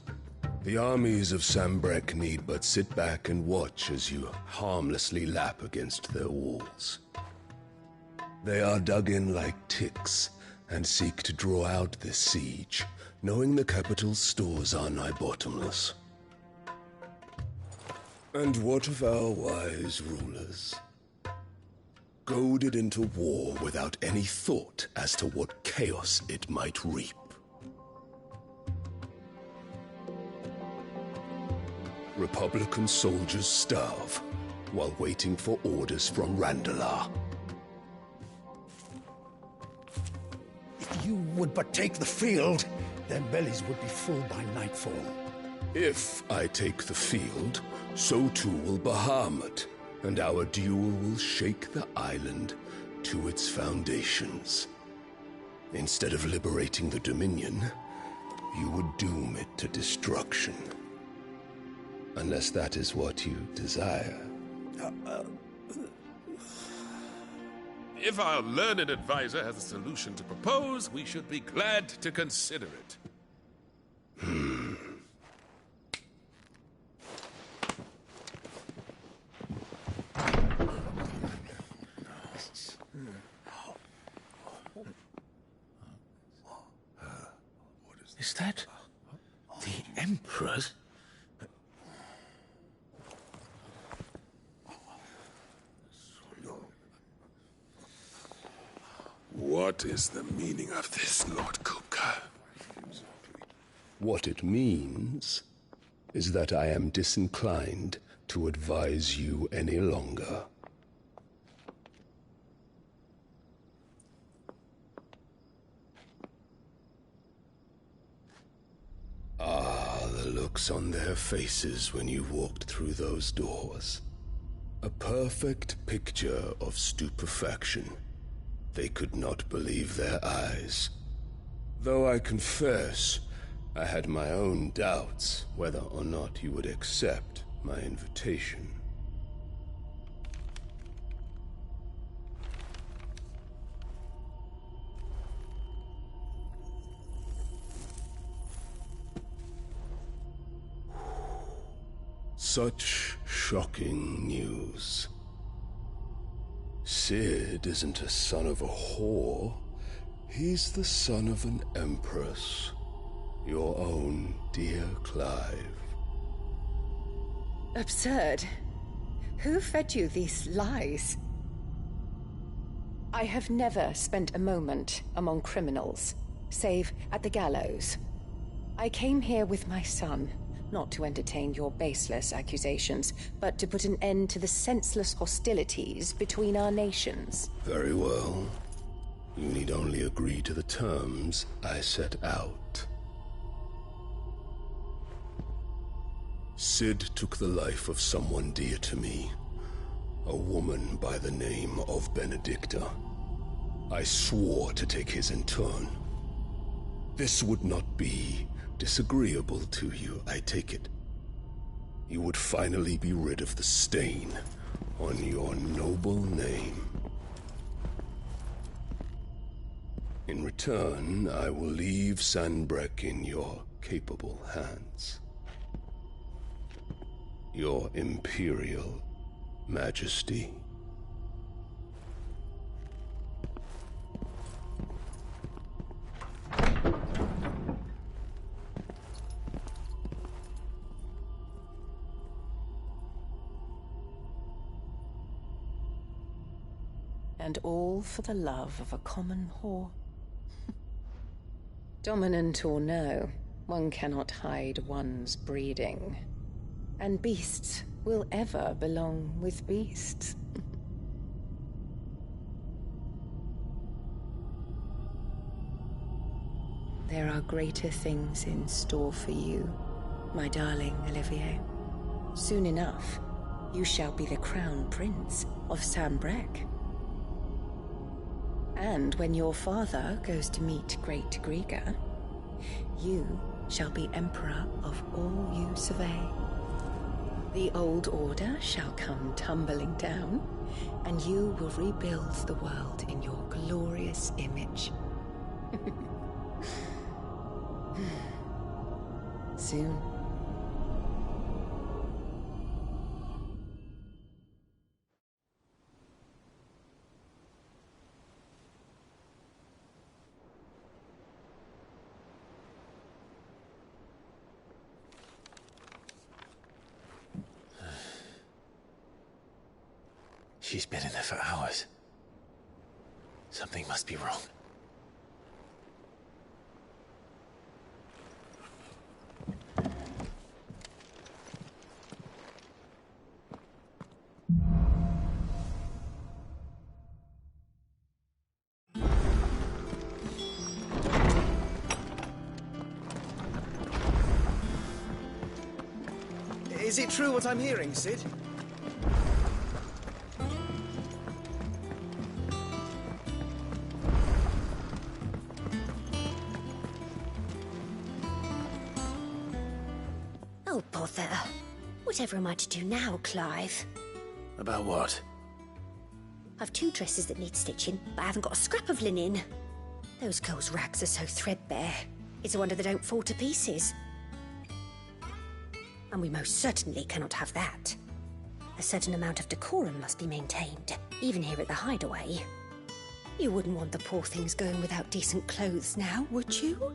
S23: The armies of Sambrek need but sit back and watch as you harmlessly lap against their walls. They are dug in like ticks and seek to draw out this siege, knowing the capital's stores are nigh bottomless. And what of our wise rulers? Goaded into war without any thought as to what chaos it might reap. Republican soldiers starve while waiting for orders from Randalar.
S6: If you would but take the field, their bellies would be full by nightfall.
S23: If I take the field, so too will Bahamut, and our duel will shake the island to its foundations. Instead of liberating the Dominion, you would doom it to destruction. Unless that is what you desire.
S8: If our learned advisor has a solution to propose, we should be glad to consider it.
S19: Is that the Emperor's?
S8: What is the meaning of this, Lord Kupka?
S23: What it means is that I am disinclined to advise you any longer. Ah, the looks on their faces when you walked through those doors. A perfect picture of stupefaction. They could not believe their eyes. Though I confess, I had my own doubts whether or not you would accept my invitation. Such shocking news. Sid isn't a son of a whore. He's the son of an empress. Your own dear Clive.
S11: Absurd. Who fed you these lies?
S10: I have never spent a moment among criminals, save at the gallows. I came here with my son, not to entertain your baseless accusations, but to put an end to the senseless hostilities between our nations.
S23: Very well. You need only agree to the terms I set out. Sid took the life of someone dear to me, a woman by the name of Benedicta. I swore to take his in turn. This would not be disagreeable to you, I take it. You would finally be rid of the stain on your noble name. In return, I will leave Sanbrek in your capable hands. Your Imperial Majesty.
S10: And all for the love of a common whore. Dominant or no, one cannot hide one's breeding. And beasts will ever belong with beasts. There are greater things in store for you, my darling Olivier. Soon enough, you shall be the crown prince of Sambrec. And when your father goes to meet Great Griga, you shall be emperor of all you survey. The old order shall come tumbling down, and you will rebuild the world in your glorious image. Soon.
S1: She's been in there for hours. Something must be wrong.
S12: Is it true what I'm hearing, Cid?
S14: Oh, bother. Whatever am I to do now, Clive?
S1: About what?
S14: I've 2 dresses that need stitching, but I haven't got a scrap of linen. Those girls' rags are so threadbare. It's a wonder they don't fall to pieces. And we most certainly cannot have that. A certain amount of decorum must be maintained, even here at the Hideaway. You wouldn't want the poor things going without decent clothes now, would you?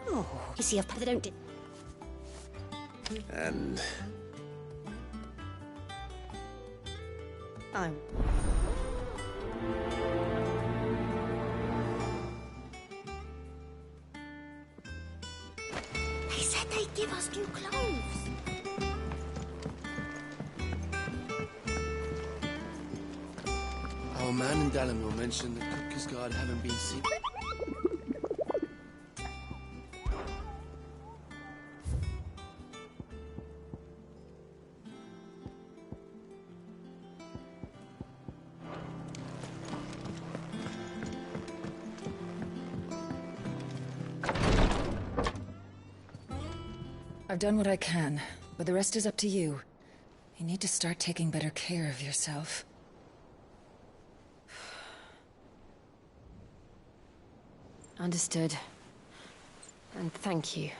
S14: Oh, you see, they don't
S1: And...
S14: I'm... They said they'd give us new clothes.
S15: Our man in Dalamore mentioned that Cooker's Guard haven't been seen.
S18: I've done what I can, but the rest is up to you. You need to start taking better care of yourself.
S9: Understood. And thank you.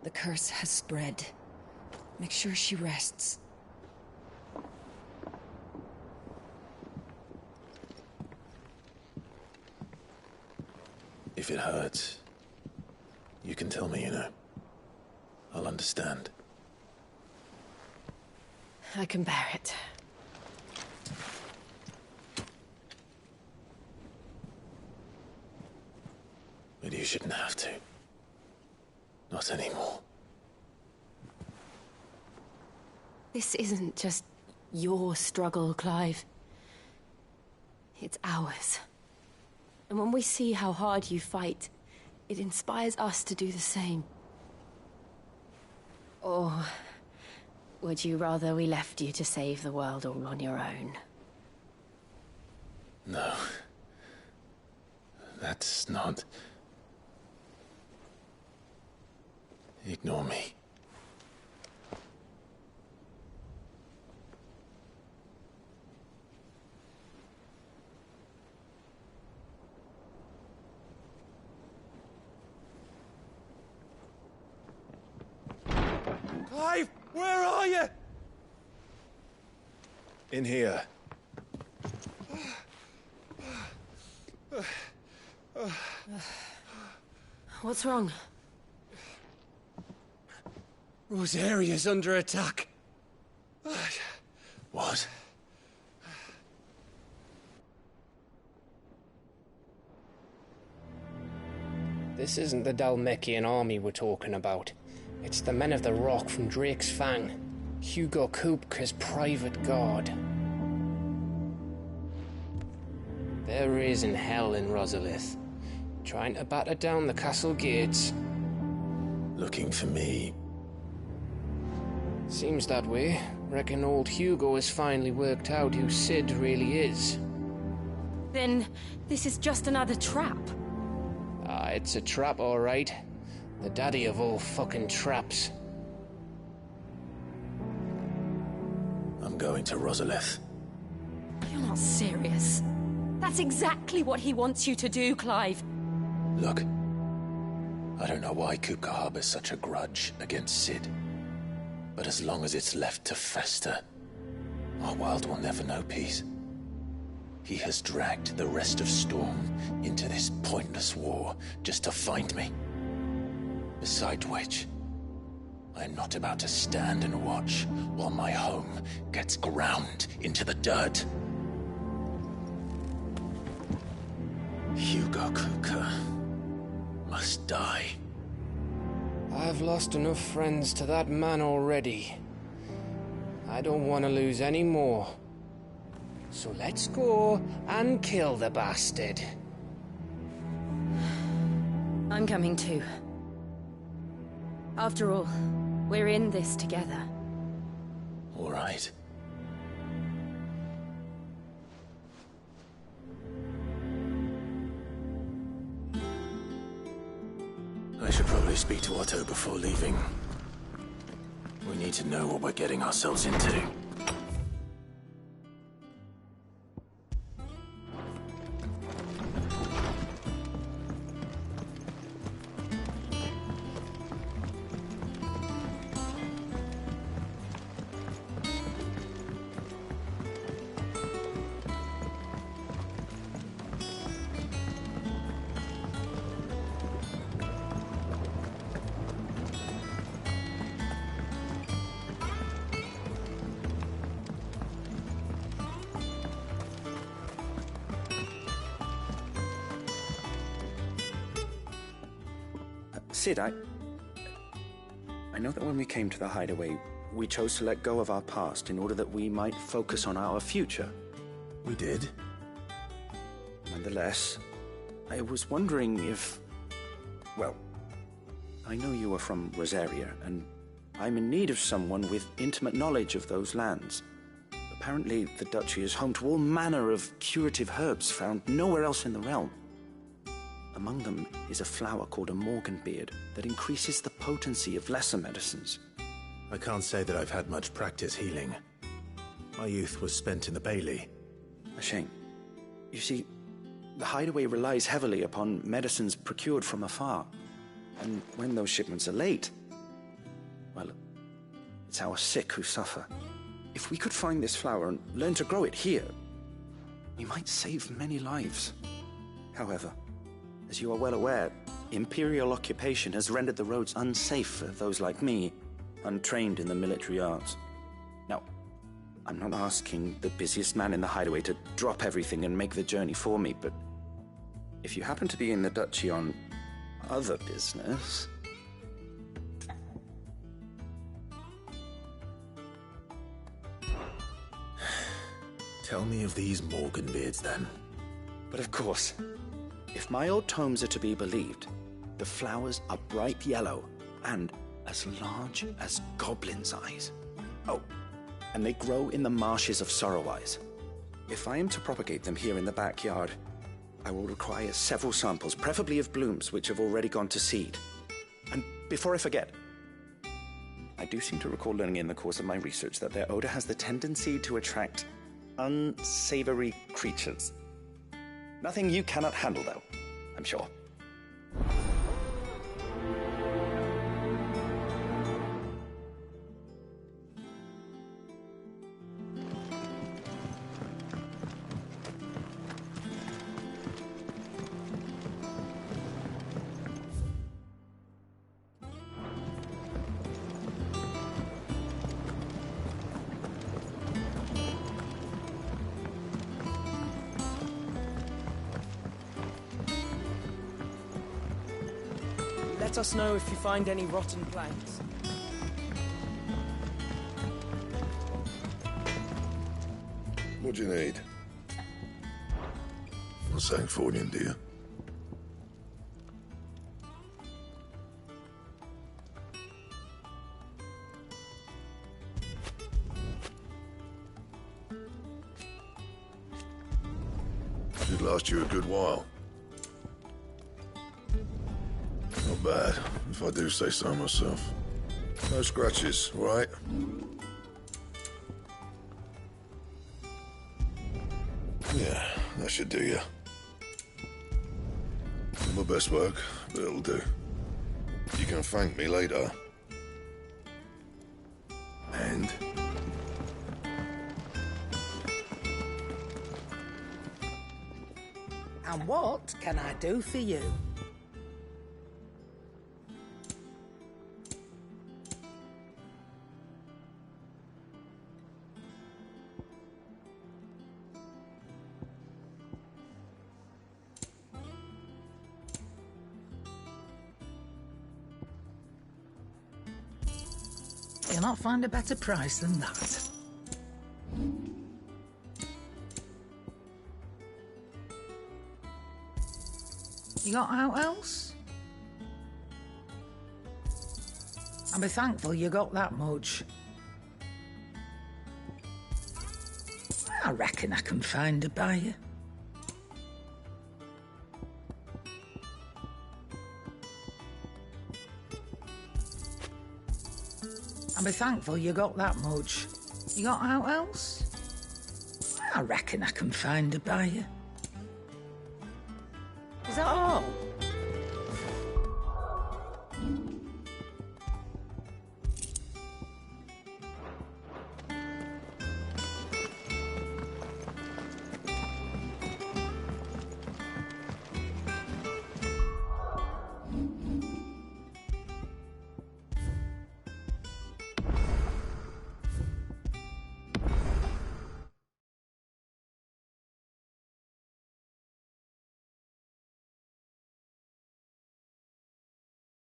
S18: The curse has spread. Make sure she rests.
S1: If it hurts, you can tell me, you know. I'll understand.
S9: I can bear it.
S1: But you shouldn't have to. Not anymore.
S9: This isn't just your struggle, Clive. It's ours. And when we see how hard you fight, it inspires us to do the same. Or would you rather we left you to save the world all on your own?
S1: No. That's not... Ignore me.
S12: Clive, where are you?
S1: In here.
S9: What's wrong?
S12: Rosaria's under attack.
S1: What?
S13: This isn't the Dalmekian army we're talking about. It's the men of the Rock from Drake's Fang. Hugo Kupka's private guard. There is in hell in Rosalith, trying to batter down the castle gates.
S1: Looking for me?
S13: Seems that way. Reckon old Hugo has finally worked out who Sid really is.
S9: Then this is just another trap.
S13: Ah, it's a trap, all right. The daddy of all fucking traps.
S1: I'm going to Rosalith.
S9: You're not serious. That's exactly what he wants you to do, Clive.
S1: Look, I don't know why Kupka harbors such a grudge against Sid. But as long as it's left to fester, our world will never know peace. He has dragged the rest of Storm into this pointless war just to find me. Besides which, I'm not about to stand and watch while my home gets ground into the dirt. Hugo Kupka must die.
S13: I've lost enough friends to that man already. I don't want to lose any more. So let's go and kill the bastard.
S9: I'm coming too. After all, we're in this together.
S1: All right. I should probably speak to Otto before leaving. We need to know what we're getting ourselves into.
S20: Sid, I know that when we came to the hideaway, we chose to let go of our past in order that we might focus on our future.
S1: We did.
S20: Nonetheless, I was wondering if... Well, I know you are from Rosaria, and I'm in need of someone with intimate knowledge of those lands. Apparently, the duchy is home to all manner of curative herbs found nowhere else in the realm. Among them is a flower called a morganbeard that increases the potency of lesser medicines.
S1: I can't say that I've had much practice healing. My youth was spent in the Bailey.
S20: A shame. You see, the hideaway relies heavily upon medicines procured from afar. And when those shipments are late, well, it's our sick who suffer. If we could find this flower and learn to grow it here, we might save many lives. However, as you are well aware, Imperial occupation has rendered the roads unsafe for those like me, untrained in the military arts. Now, I'm not asking the busiest man in the hideaway to drop everything and make the journey for me, but if you happen to be in the duchy on other business...
S1: Tell me of these morganbeards, then.
S20: But of course, if my old tomes are to be believed, the flowers are bright yellow and as large as goblins' eyes. Oh, and they grow in the marshes of Sorrowise. If I am to propagate them here in the backyard, I will require several samples, preferably of blooms which have already gone to seed. And before I forget, I do seem to recall learning in the course of my research that their odor has the tendency to attract unsavory creatures. Nothing you cannot handle, though, I'm sure.
S2: Let us know if you find any rotten planks.
S8: What do you need? Not saying fortune, do you? Should last you a good while. Not bad, if I do say so myself. No scratches, all right? Yeah, that should do you. Not my best work, but it'll do. You can thank me later. And?
S11: And what can I do for you? You'll not find a better price than that. You got out else? I'll be thankful you got that much. I reckon I can find a buyer. I'll be thankful you got that much. You got out else? I reckon I can find a buyer. Is that all?